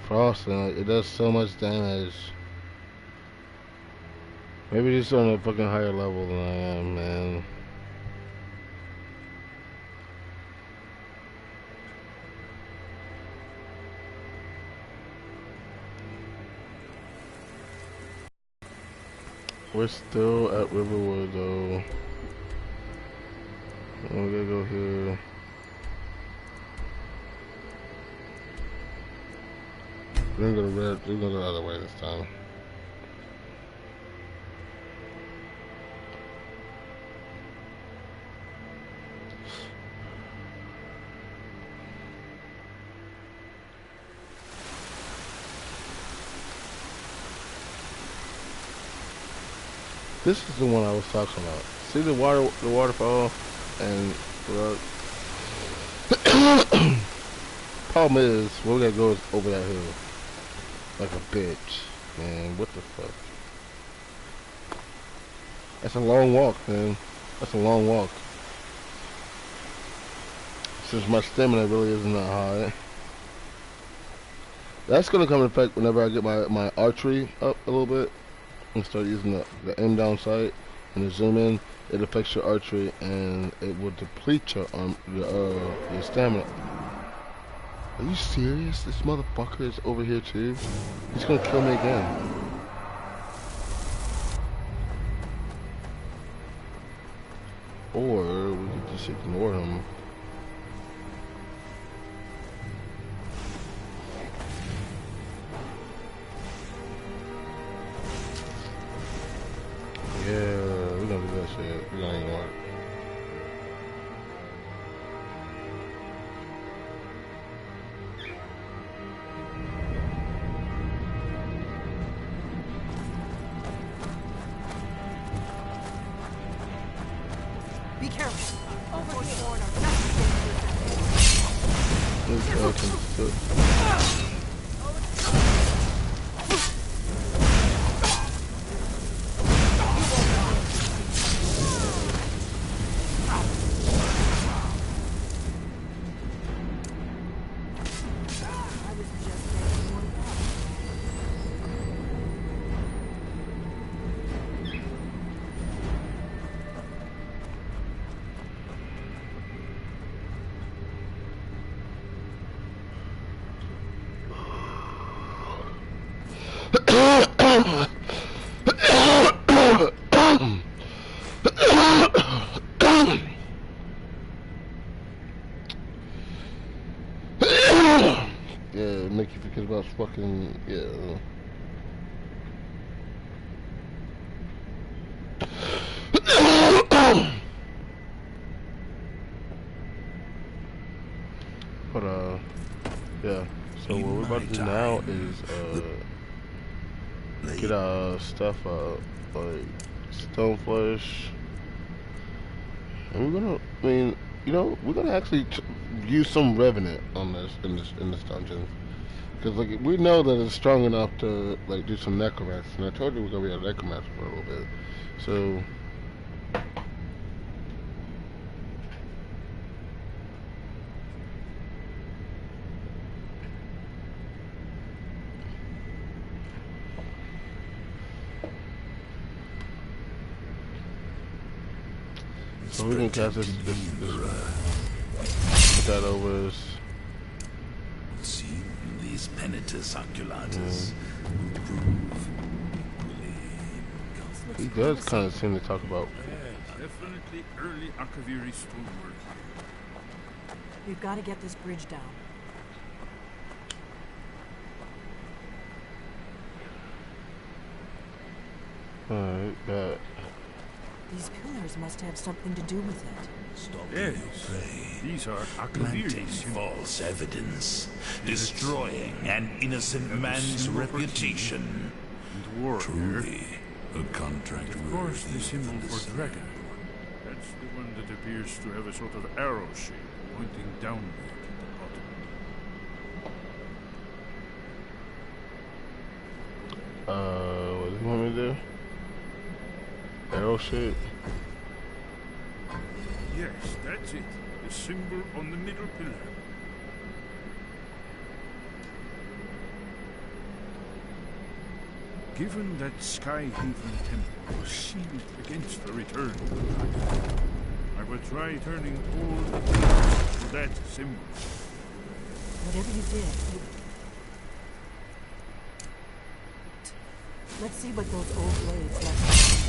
frost and like, it does so much damage? Maybe just on a fucking higher level than I am, man. We're still at Riverwood though. We gotta go here. We're gonna go to red. We're gonna go the other way this time. This is the one I was talking about. See the waterfall, and problem is, where we gotta go is over that hill, like a bitch, man. What the fuck? That's a long walk, man. That's a long walk. Since my stamina really isn't that high. That's gonna come in effect whenever I get my archery up a little bit. And start using the aim down sight and the zoom in. It affects your archery and it will deplete your your stamina. Are you serious? This motherfucker is over here too. He's gonna kill me again. Or we could just ignore him. Yeah, we're gonna do that shit. We're gonna ignore it.
Be careful. Over here.
Yeah, make you forget about fucking, yeah. But, yeah. So what we're about to do now is, get our stuff, like, Stoneflesh. And we're gonna, I mean, you know, we're gonna actually use some Revenant on this, in this dungeon. Because, like, we know that it's strong enough to, like, do some necromancy. And I told you we're gonna be a necromancer for a little bit. So... So we can cast this put that over us.
See, these Penitus Oculatus will prove equally.
He does kind of seem to talk about.
Definitely early Akaviri stonework.
We've got to get this bridge down.
Alright, that.
These pillars must have something to do with it.
Stop
yes.
Prey.
These are
Planting false evidence, destroying an innocent man's reputation. Truly, a contract.
Of course, the symbol for dragon. That's the one that appears to have a sort of arrow shape pointing downward at the bottom.
What do you want me to do? Arrow shape?
Yes, that's it. The symbol on the middle pillar. Given that Skyhaven temple was sealed against the return of the dragon, I will try turning all the pillars to that symbol.
Whatever you did, let's see what those old blades left.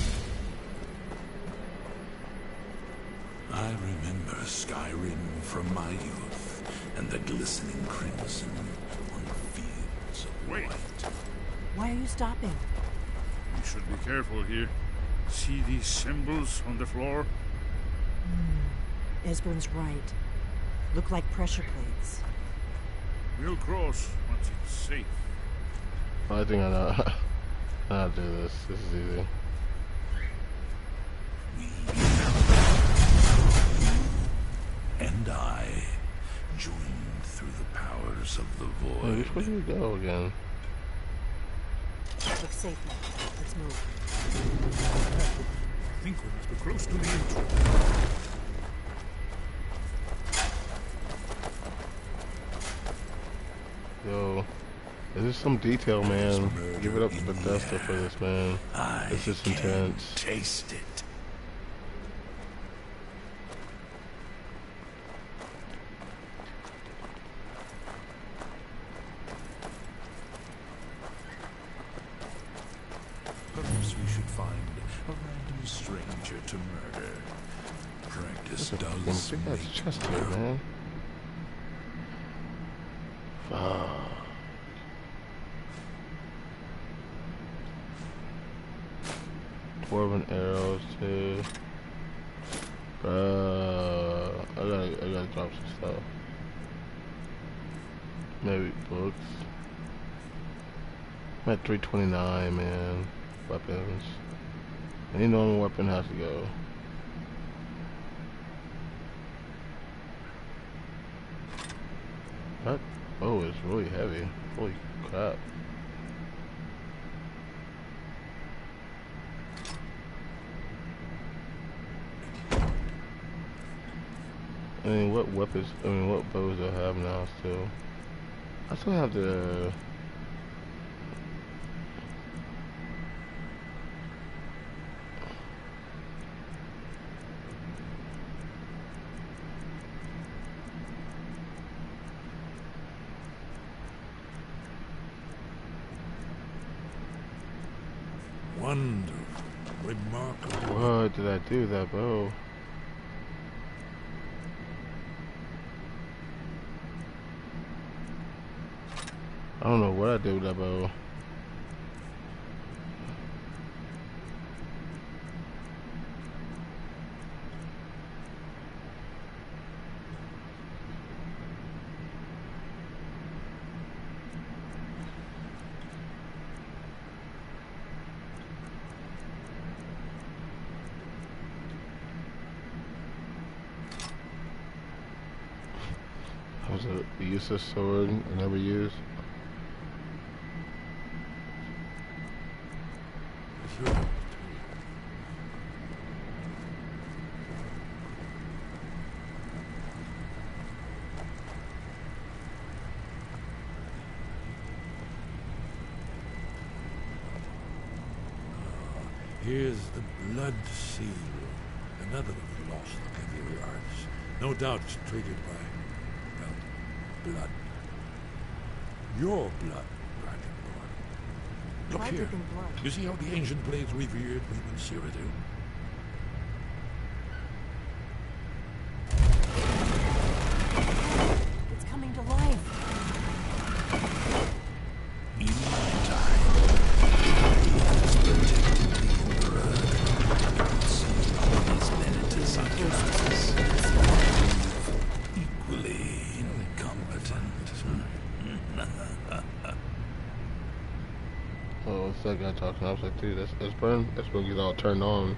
I remember Skyrim from my youth, and the glistening crimson on fields of white.
Why are you stopping?
We should be careful here. See these symbols on the floor?
Esbern's right. Look like pressure plates.
We'll cross once it's safe.
I think I know how to do this. This is easy.
And I, joined through the powers of the void.
Wait, which way do we go again?
Looks safe now. Let's move.
I think we must be close to the entrance.
Yo, this is some detail, man. Give it up to Bethesda for this, man. This is intense.
Taste it. Perhaps we should find a random stranger to murder. Practice does make
chest here, man. Dwarven arrows too. I gotta drop some stuff. Maybe books. I'm at 329, man. Weapons. Any normal weapon has to go. That bow is really heavy. Holy crap. I mean, what weapons, what bows do I have now still? I still have the...
Wonderful. Remarkable.
What did I do with that bow? I don't know what I did with that bow. That was a useless sword I never used.
Here's the blood seal, another of the lost Akaviri arts. No doubt triggered by, well, blood. Your blood, Dragonborn. Look
Why
here.
dripping blood?
You see how the ancient blades revered me in Cyrodiil?
It's coming to life.
In my time, he has protected the Emperor. I could see all his benefits occupies. Equally incompetent.
Oh, what's that guy talking? I was like, dude, that's burn. That's when he's all turned on.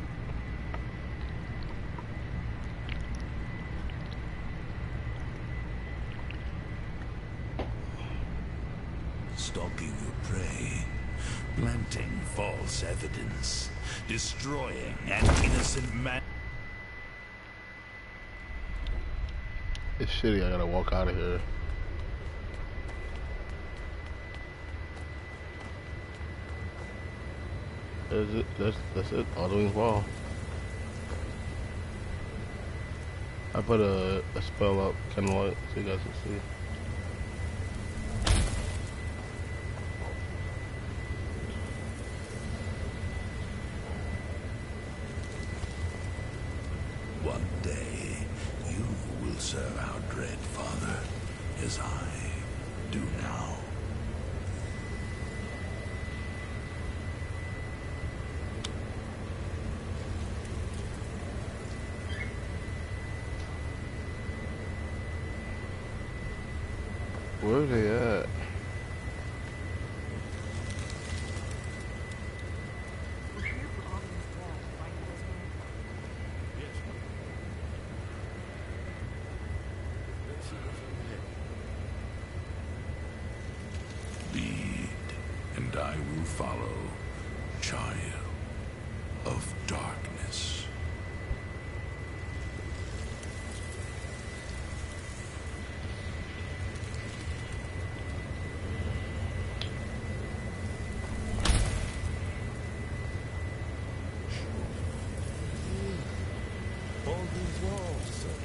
Stalking your prey, planting false evidence, destroying an innocent man.
It's shitty. I gotta walk out of here. That's it. That's it. Alduin's Wall. I put a spell up, kind of like, so you guys can see.
One day, you will serve our dread father, as I do now.
Where are they at?
Lead, and I will follow, child of darkness.
Baldwin's Wall, sir.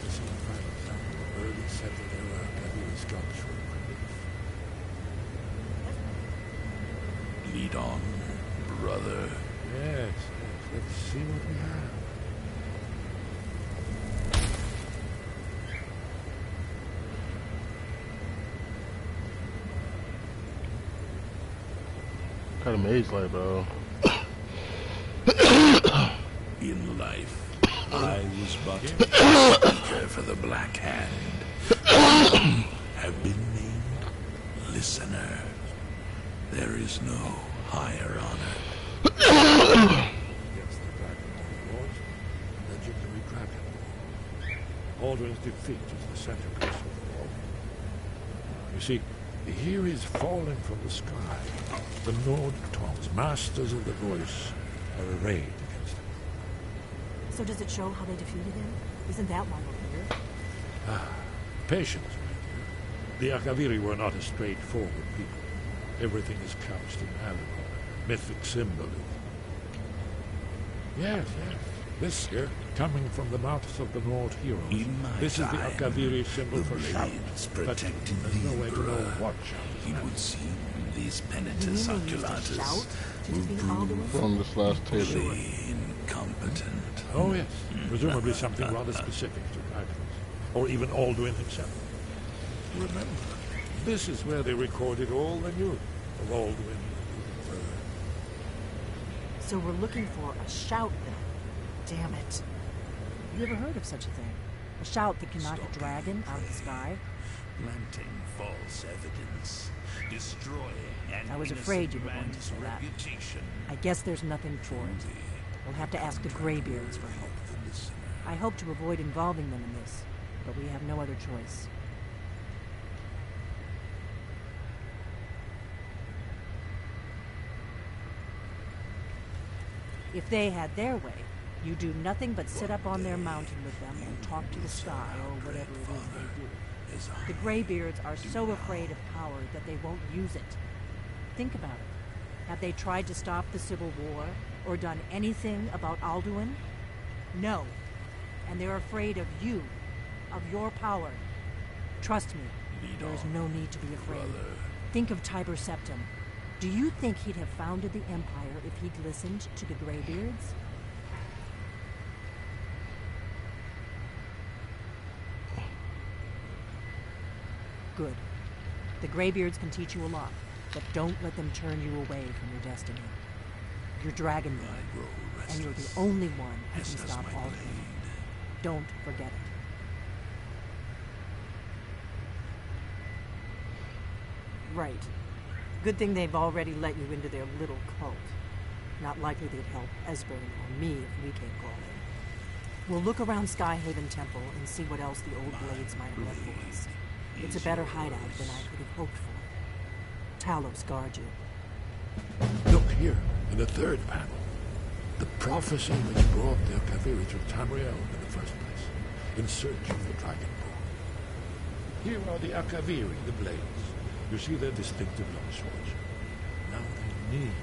This is a prime example of early settled era Akaviri structure.
Lead on, brother.
Yes, let's see what we have.
What kind of maze like, bro?
In life, I was but a speaker for the Black Hand. Have been named listener. There is no higher honor.
Against the Dragonborn Lords, legendary Dragonborn. Aldrin's defeat is the centerpiece of the war. You see, here is falling from the sky. The Nord Tongs, masters of the voice, are arrayed against him.
So does it show how they defeated him? Isn't that why we're here?
Patience, my dear. The Akaviri were not a straightforward people. Everything is couched in allegory, mythic symbolism. Yes, yes. This here, coming from the mouths of the Nord heroes. This is the Akaviri symbol for shout. But there's no way to know what shout.
It would seem these penitents oculatus will prove
From this last table.
incompetent.
Oh yes, presumably something rather specific to Dragons, or even Alduin himself. Remember, This is where they recorded all the news of Aldwin.
So we're looking for a shout then. Damn it. You ever heard of such a thing? A shout that can knock a dragon out of the sky?
Planting false evidence. Destroying an
I was
innocent
afraid you were going to
man's
say that.
reputation.
I guess there's nothing for it. We'll have to ask the Greybeards for help. I hope to avoid involving them in this, but we have no other choice. If they had their way, you do nothing but sit up on their mountain with them and talk to the sky or whatever it is they do. The Greybeards are so afraid of power that they won't use it. Think about it. Have they tried to stop the Civil War or done anything about Alduin? No. And they're afraid of you, of your power. Trust me, there is no need to be afraid. Think of Tiber Septim. Do you think he'd have founded the Empire if he'd listened to the Greybeards? Good. The Greybeards can teach you a lot, but don't let them turn you away from your destiny. You're Dragonborn, and you're the only one who can stop Alduin. Don't forget it. Right. Good thing they've already let you into their little cult. Not likely they'd help Esbern or me if we came calling. We'll look around Skyhaven Temple and see what else the old blades might have left for us. It's a better hideout than I could have hoped for. Talos guard you.
Look here, in the third panel. The prophecy which brought the Akaviri to Tamriel in the first place, in search of the Dragonborn. Here are the Akaviri, the blades. You see their distinctive long swords. Now they need.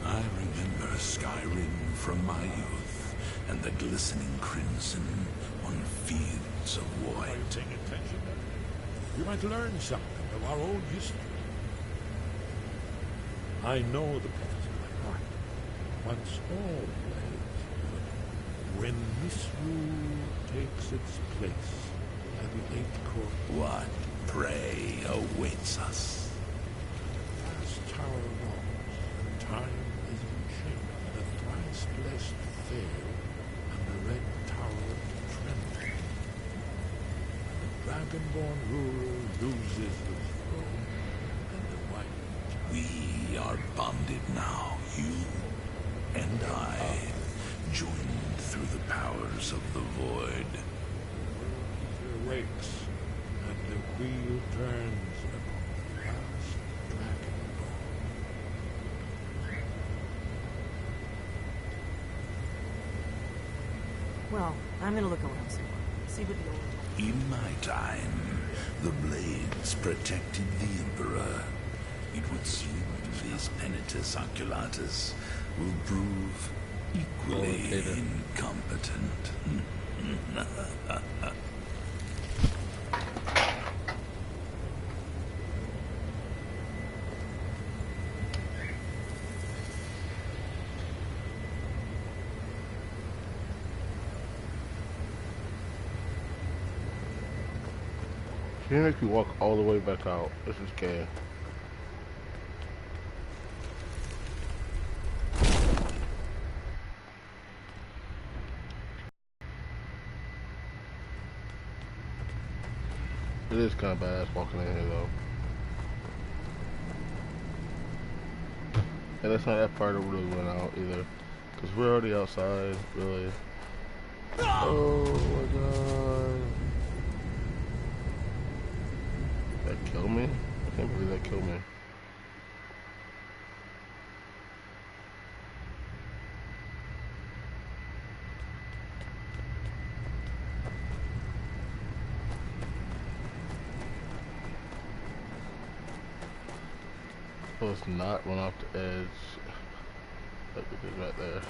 I remember Skyrim from my youth, and the glistening crimson on fields of
Are you
white.
paying attention? You might learn something of our old history. I know the prophecy by heart. Once all blades, when Misrule takes its place at the 8th court.
What prey awaits us?
Vast tower walls, and time is unchained, the thrice blessed fail, and the red tower trembles. And the dragonborn ruler loses the throne, and the white.
We are bonded now, you and I, joined through the powers of the void.
The wakes, and the wheel turns upon the last dragonborn.
Well, I'm gonna look around some more. See what the old...
In my time, the blades protected the Emperor. It would seem these Penitus Oculatus will prove equally incompetent.
She makes me walk all the way back out. This is gay. It is kind of badass walking in here though. And that's not that part that really went out either. Because we're already outside, really. Oh my god. That killed me? I can't believe that killed me. So it's not run off the edge like it did right there.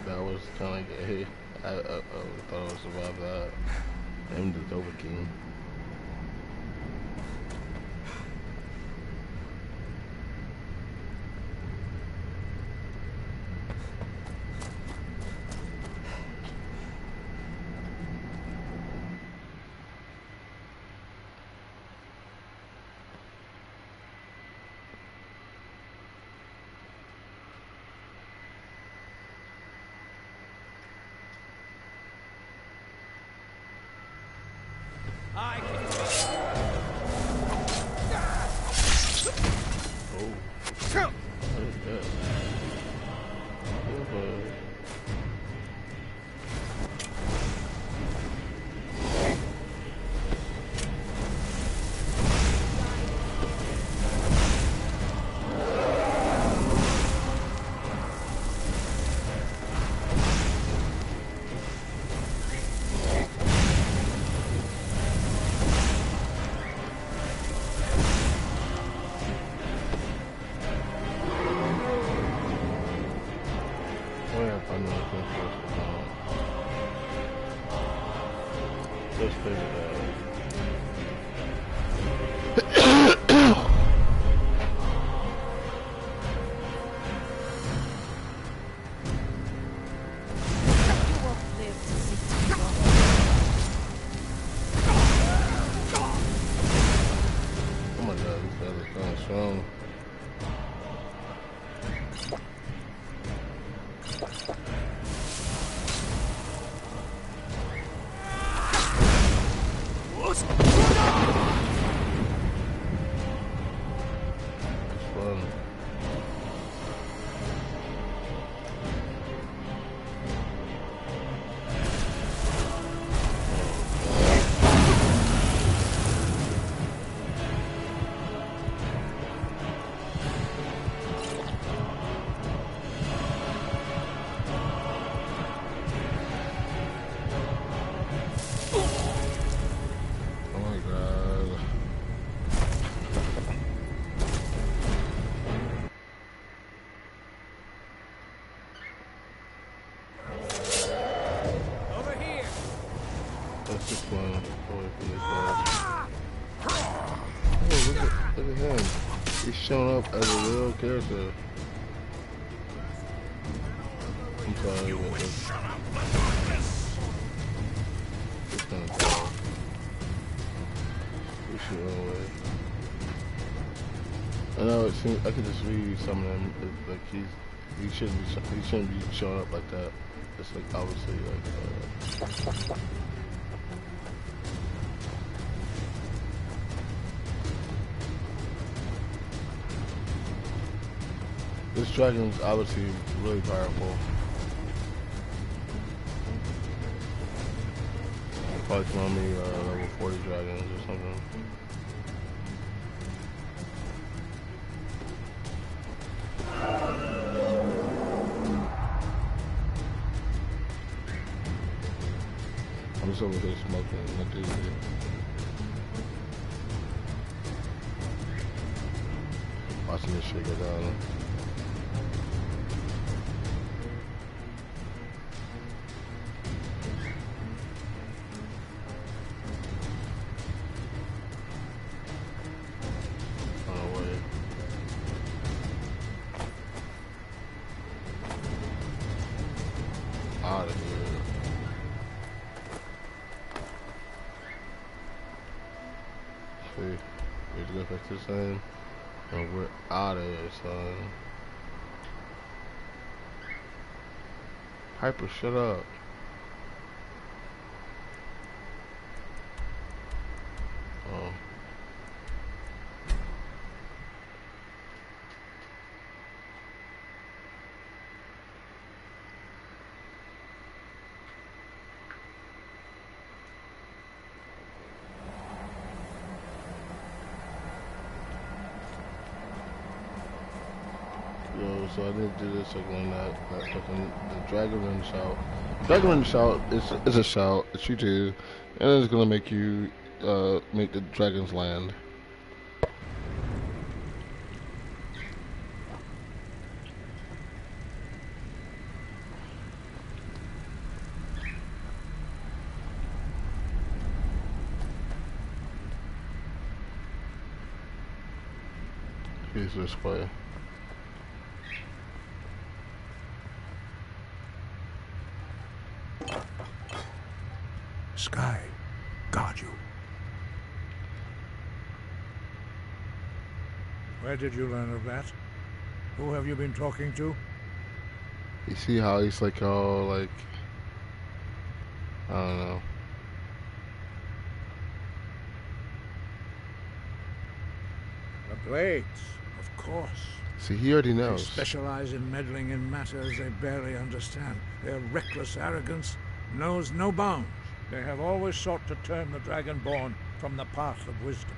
That was kind of gay. I thought I would survive that. I'm the Overking. Showing up as a real character. I'm sorry. You will shut up. It's kind of cool. We should run away. I know it seems I could just read some of them. Like he shouldn't be showing up like that. It's like obviously like. This dragon's obviously really powerful. Probably throwing me level 40 dragons or something. I'm just over here smoking. What do you do? Watching this shit go down. And we're out of here, son. Piper, shut up. Oh. So I didn't do this again. That fucking the dragon ring shout. Dragon ring shout is a shout. It's you do, and it's gonna make you make the dragons land. He's this way.
Sky, guard you. Where did you learn of that? Who have you been talking to?
You see how he's like all like, I don't know.
The Blades, of course.
See, he already
They
knows.
specialize in meddling in matters they barely understand. Their reckless arrogance knows no bounds. They have always sought to turn the Dragonborn from the path of wisdom.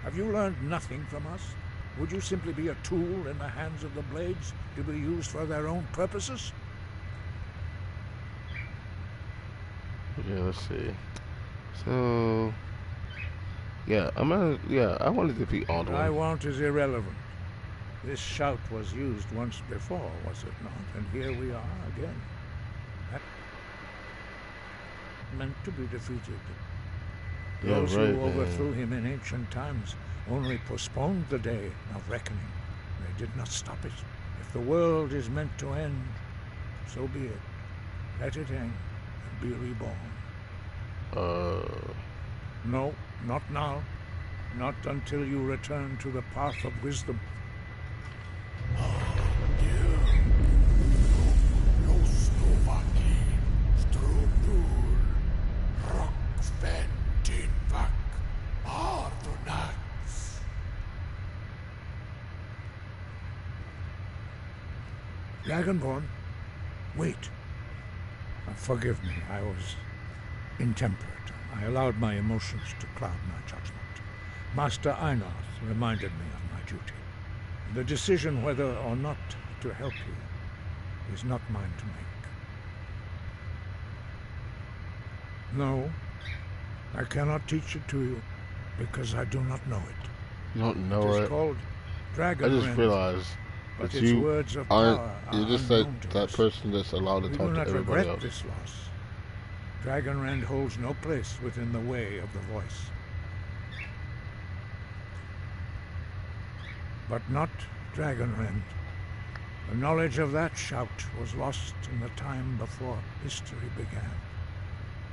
Have you learned nothing from us? Would you simply be a tool in the hands of the Blades to be used for their own purposes?
Yeah, let's see. So, yeah, I want to defeat
What
Alduin.
I want is irrelevant. This shout was used once before, was it not? And here we are again. That meant to be defeated.
Yeah,
Those
right,
who overthrew
man.
him in ancient times only postponed the day of reckoning. They did not stop it. If the world is meant to end, so be it. Let it end and be reborn. No, not now. Not until you return to the path of wisdom. Dragonborn, wait. Forgive me, I was intemperate. I allowed my emotions to cloud my judgment. Master Einarth reminded me of my duty. The decision whether or not to help you is not mine to make. No, I cannot teach it to you because I do not know it.
You don't know
It
it.
is called Dragon
I just
Rend,
realized
but
that
its
you
words of
aren't.
power
You're
are
just like
unknown to
that
us.
person that's allowed to
We
talk
do
to
not
everybody
regret
else.
this loss. Dragonrend holds no place within the way of the voice. But not Dragonrend. The knowledge of that shout was lost in the time before history began.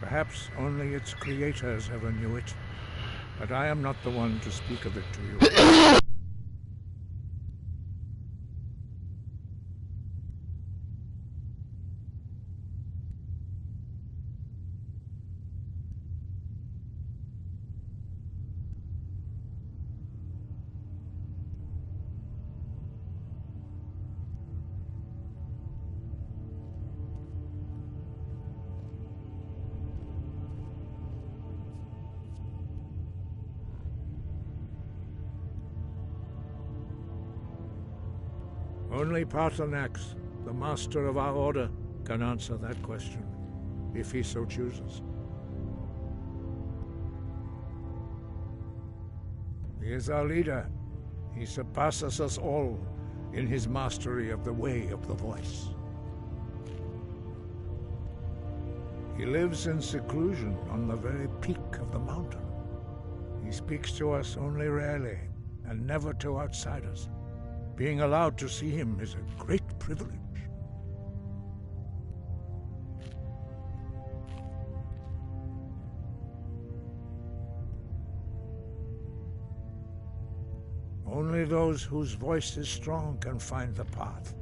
Perhaps only its creators ever knew it, but I am not the one to speak of it to you. Only Paarthurnax, the master of our order, can answer that question, if he so chooses. He is our leader. He surpasses us all in his mastery of the way of the voice. He lives in seclusion on the very peak of the mountain. He speaks to us only rarely, and never to outsiders. Being allowed to see him is a great privilege. Only those whose voice is strong can find the path.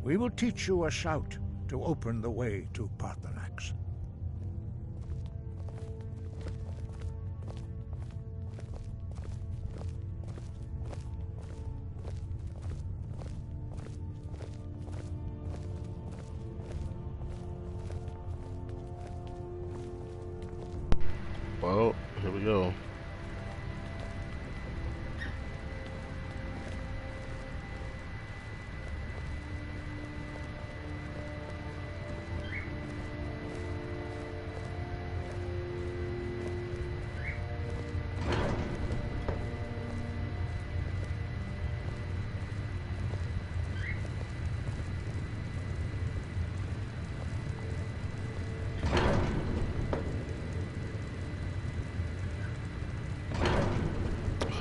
We will teach you a shout to open the way to Paarthurnax.
Well, here we go.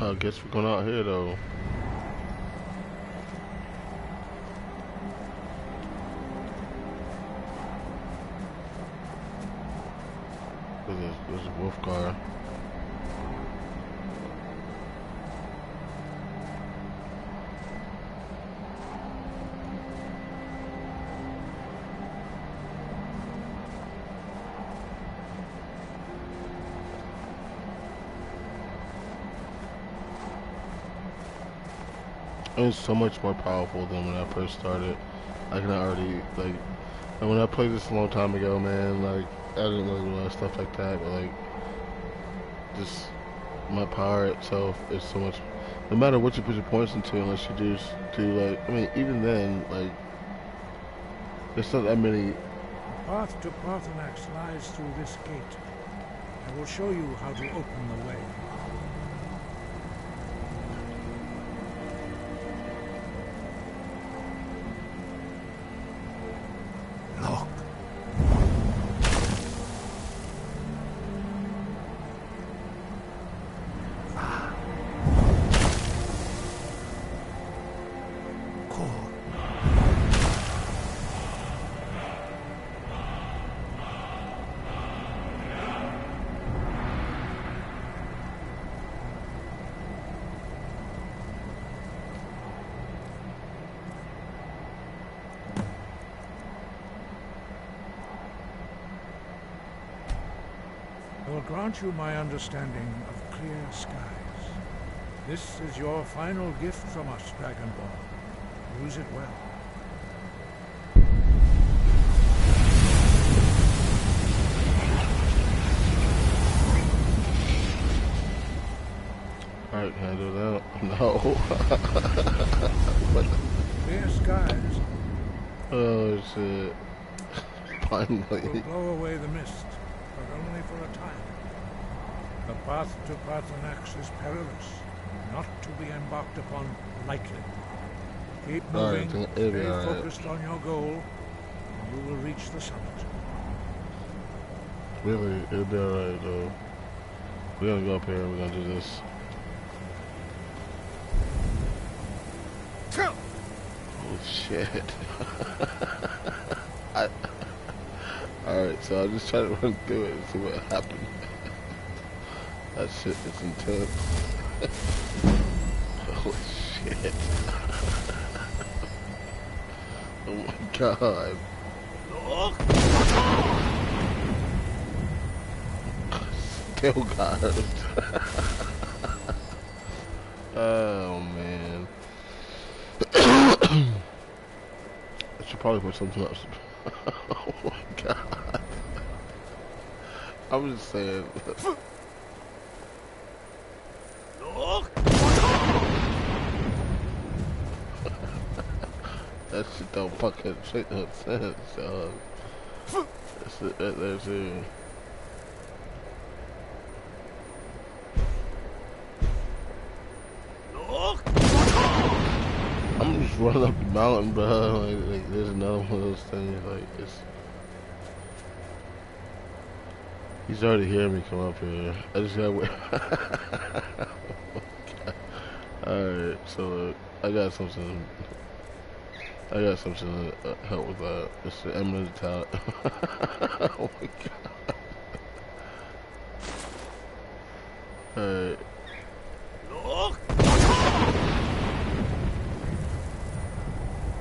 I guess we're going out here though. There's a wolf car. It's so much more powerful than when I first started. I can already, like, and when I played this a long time ago, man, like, I didn't really realize stuff like that, but, like, just my power itself is so much, no matter what you put your points into, unless you just do, like, I mean, even then, like, there's not that many.
The path to Parthenax lies through this gate. I will show you how to open the way. I will grant you my understanding of clear skies. This is your final gift from us, Dragonborn. Use it well.
Alright, can I do that? No.
Clear skies
Oh shit. Finally.
will blow away the mist, but only for a time. The path to Parthenax is perilous, not to be embarked upon lightly. Keep moving, stay focused on your goal, and you will reach the summit.
Really, it'll be alright though. We're gonna go up here, we're gonna do this. Oh shit. Alright, so I'll just try to run through it and see what happens. That shit is intense. Holy shit. Oh my god. Still got it. Oh man. I should probably put something else. Oh my god. I was just saying. That shit don't fucking make no sense, dog. That's it right there too. I'm just running up the mountain, bro. Like there's another one of those things. Like it's. He's already hearing me come up here. I just gotta wait. Alright, so look, I got something to help with that. It's the eminent talent. Oh my god. Alright.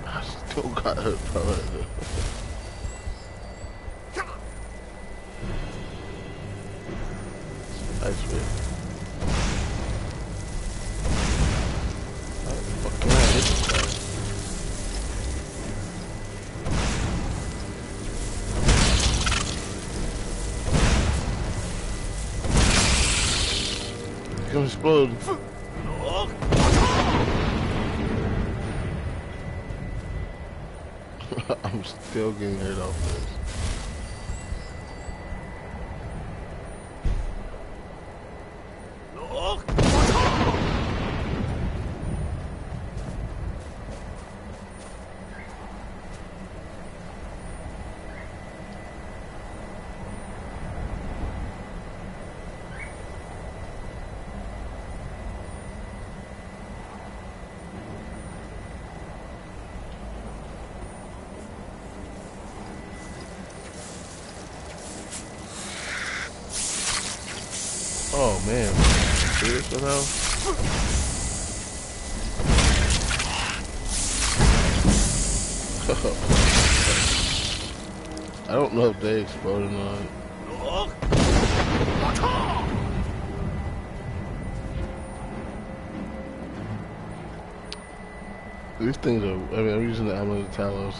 I still got hurt from it. Nice bit. How the fuck can I hit this guy? He's gonna explode. I'm still getting hurt off this. Oh man, serious now? I don't know if they explode or not. These things are, I mean, I'm using the Amulet of Talos.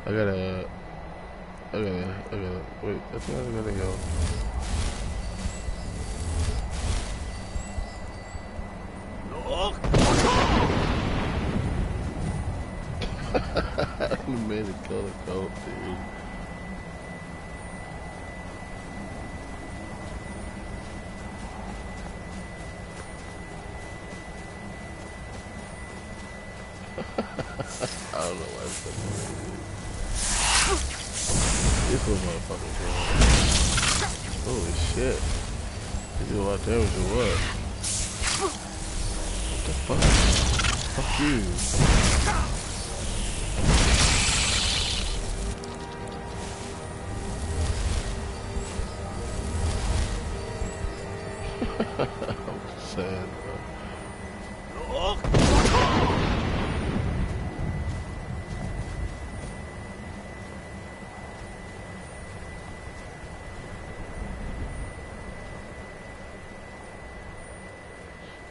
I gotta, wait, I think I gotta go. You made it kill the goat, dude. I don't know why I'm so This little motherfucker, bro. Holy shit. He did a lot of damage or what? What the fuck? Fuck you. I'm sad, bro.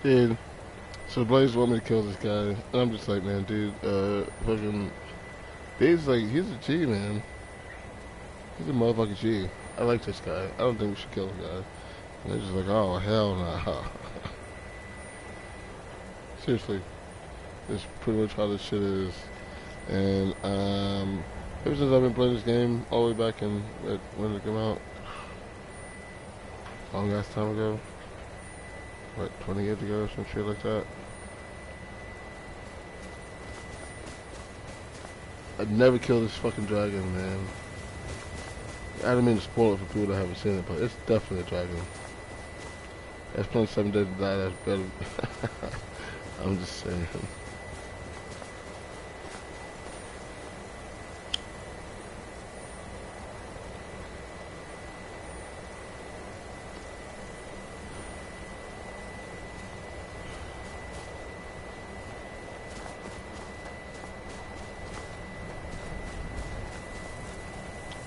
Dude, so Blaze want me to kill this guy, and I'm just like, man, dude, fucking, Blaze, like, he's a G, man. He's a motherfucking G. I like this guy. I don't think we should kill the guy. And they're just like, oh, hell nah. Seriously. That's pretty much how this shit is. And, ever since I've been playing this game, all the way back in, when did it come out? Long ass time ago. What, 20 years ago, some shit like that? I'd never kill this fucking dragon, man. I didn't mean to spoil it for people that haven't seen it, but it's definitely a dragon. That's playing 7 Days to Die, that's better. I'm just saying.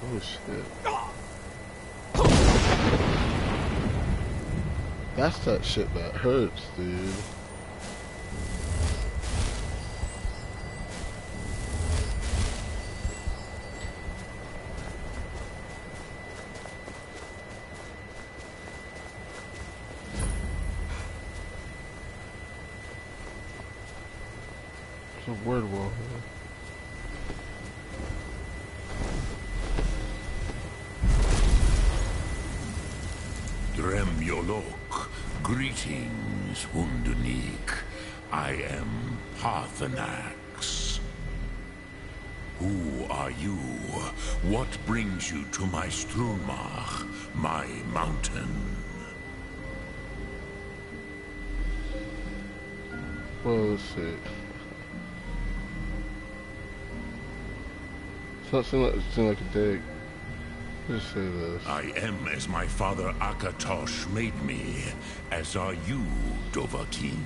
Oh shit. That's that shit that hurts, dude. It's a word wall here.
Dremyolok, greetings, Wundunik. I am Parthenax. Who are you? What brings you to my Strunmach, my mountain?
Well, let's see. It's not seem like a dig. Just say this.
I am as my father Akatosh made me, as are you, Dovahkiin.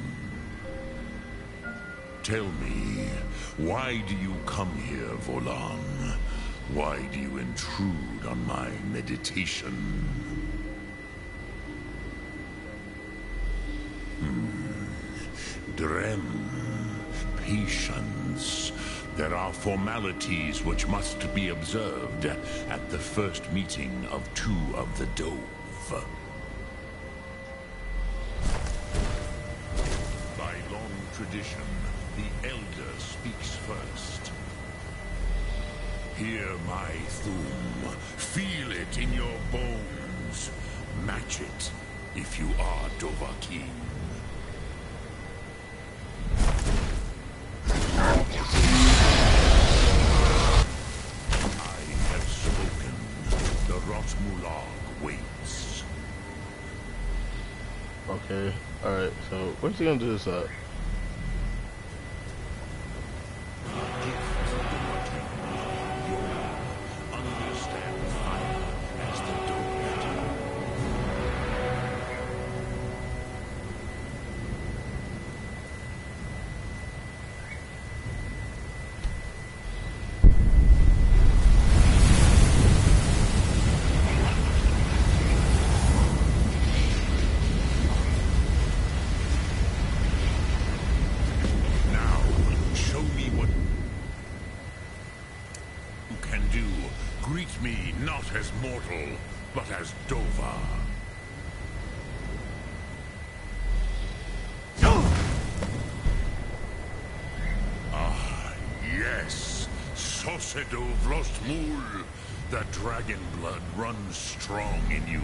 Tell me, why do you come here, Volan? Why do you intrude on my meditation? Drem, patience. There are formalities which must be observed at the first meeting of two of the Dove. By long tradition, the Elder speaks first. Hear my Thum. Feel it in your bones. Match it if you are Dovahkiin. Waits.
Okay, alright, so where's he gonna do this at?
Sedov Mul. The dragon blood runs strong in you.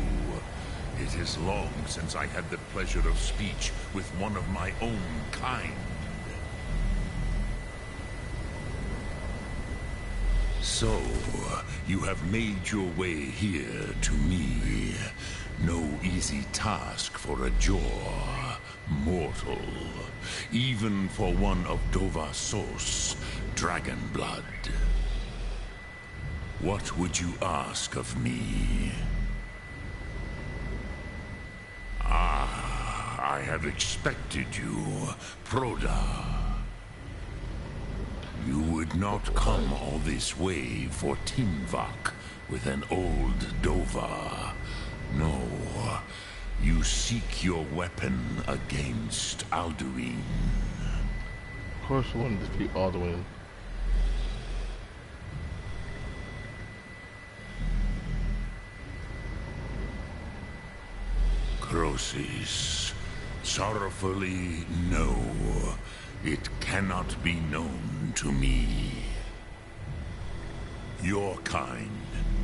It is long since I had the pleasure of speech with one of my own kind. So, you have made your way here to me. No easy task for a jaw, mortal. Even for one of Dovasos, dragon blood. What would you ask of me? I have expected you, Proda. You would not come all this way for Tinvak with an old Dova. No, you seek your weapon against Alduin.
Of course I want to defeat Alduin.
Crosis, sorrowfully, no. It cannot be known to me. Your kind,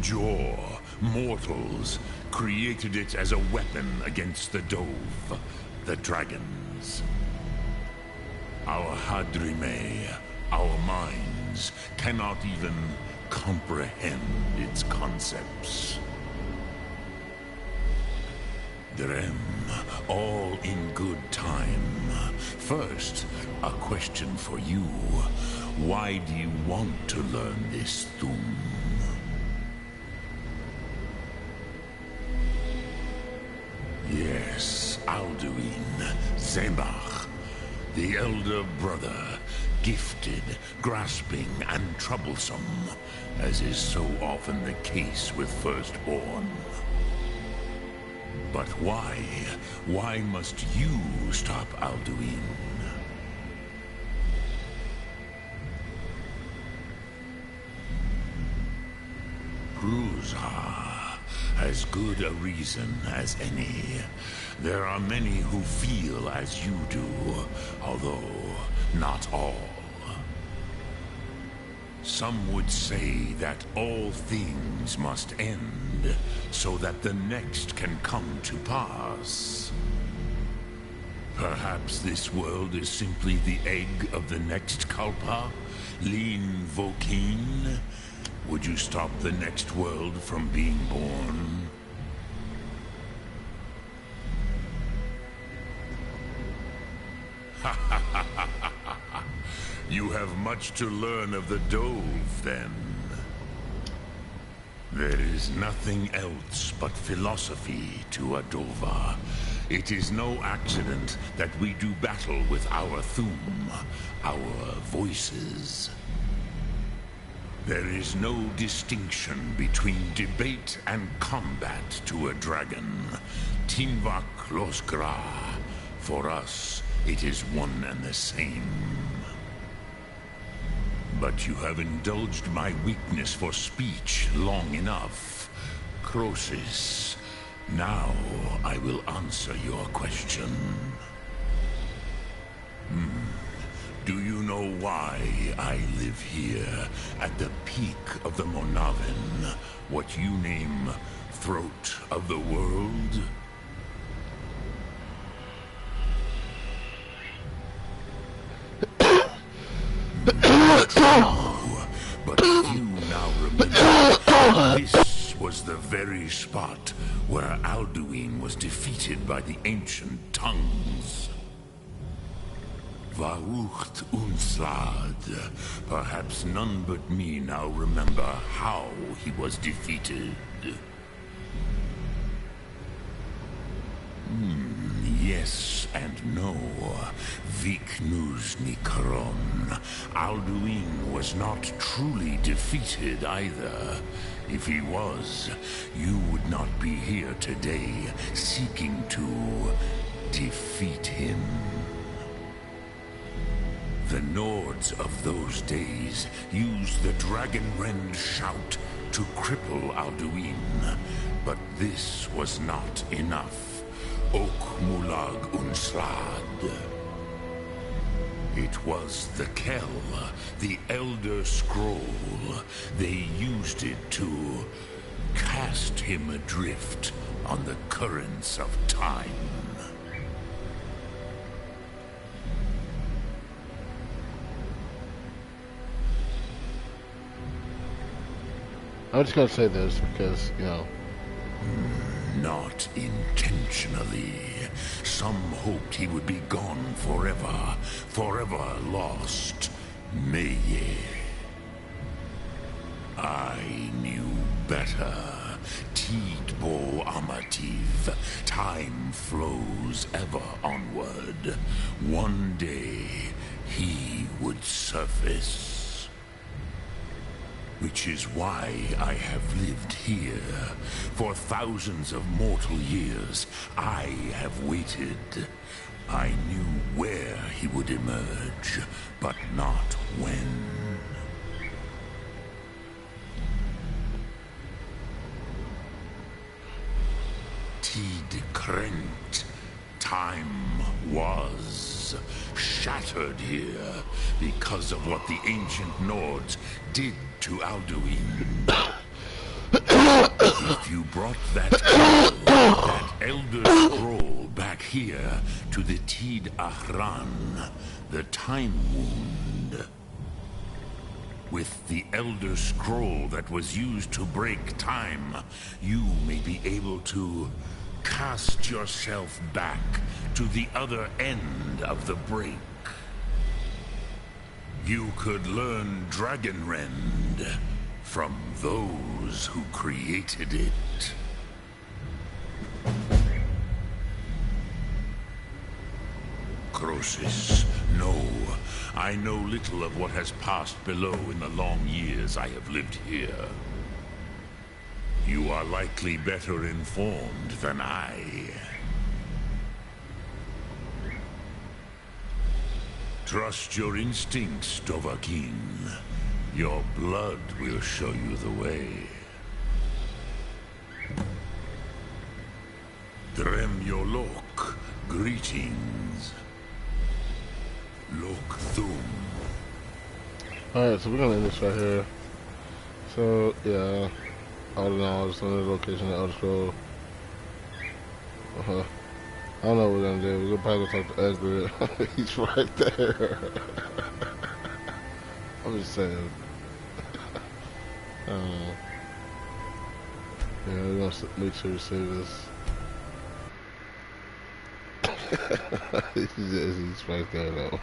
Jaw, mortals, created it as a weapon against the Dove, the dragons. Our Hadrime, our minds, cannot even comprehend its concepts. Drem, all in good time. First, a question for you. Why do you want to learn this Thum? Yes, Alduin, Zebach, the elder brother, gifted, grasping, and troublesome, as is so often the case with firstborn. But why? Why must you stop Alduin? Prusa, as good a reason as any. There are many who feel as you do, although not all. Some would say that all things must end, so that the next can come to pass. Perhaps this world is simply the egg of the next Kalpa? Lin Vokin? Would you stop the next world from being born? You have much to learn of the Dove, then. There is nothing else but philosophy to a Dova. It is no accident that we do battle with our Thum, our voices. There is no distinction between debate and combat to a dragon. Tinvak Losgra. For us, it is one and the same. But you have indulged my weakness for speech long enough. Crosis, now I will answer your question. Do you know why I live here, at the peak of the Monavin, what you name Throat of the World? But you now remember, this was the very spot where Alduin was defeated by the ancient tongues. Varucht Unslad. Perhaps none but me now remember how he was defeated. Yes and no. Viknus Nikaron. Alduin was not truly defeated either. If he was, you would not be here today seeking to defeat him. The Nords of those days used the Dragonrend shout to cripple Alduin, but this was not enough. Ok Mulag Unslad. It was the Kell, the Elder Scroll. They used it to cast him adrift on the currents of time.
I'm just gonna say this because, you know.
Not intentionally. Some hoped he would be gone forever, forever lost. Meye. I knew better. Tidbo Amativ. Time flows ever onward. One day, he would surface. Which is why I have lived here. For thousands of mortal years, I have waited. I knew where he would emerge, but not when. Tid Krent. Time was shattered here because of what the ancient Nords did to Alduin. If you brought that Elder Scroll back here to the Tid Ahran, the Time Wound, with the Elder Scroll that was used to break time, you may be able to cast yourself back to the other end of the break. You could learn Dragonrend from those who created it. Croesus, no. I know little of what has passed below in the long years I have lived here. You are likely better informed than I. Trust your instincts, Dovahkiin. Your blood will show you the way. Dremyolok, greetings. Lok Thum.
Alright, so we're gonna end this right here. So, yeah. All in all, it's another location of Elder Scroll. I don't know what we're gonna do. We're probably gonna talk to Edgar. He's right there. I'm just saying. Yeah, we're gonna make sure we save this. He's right there though.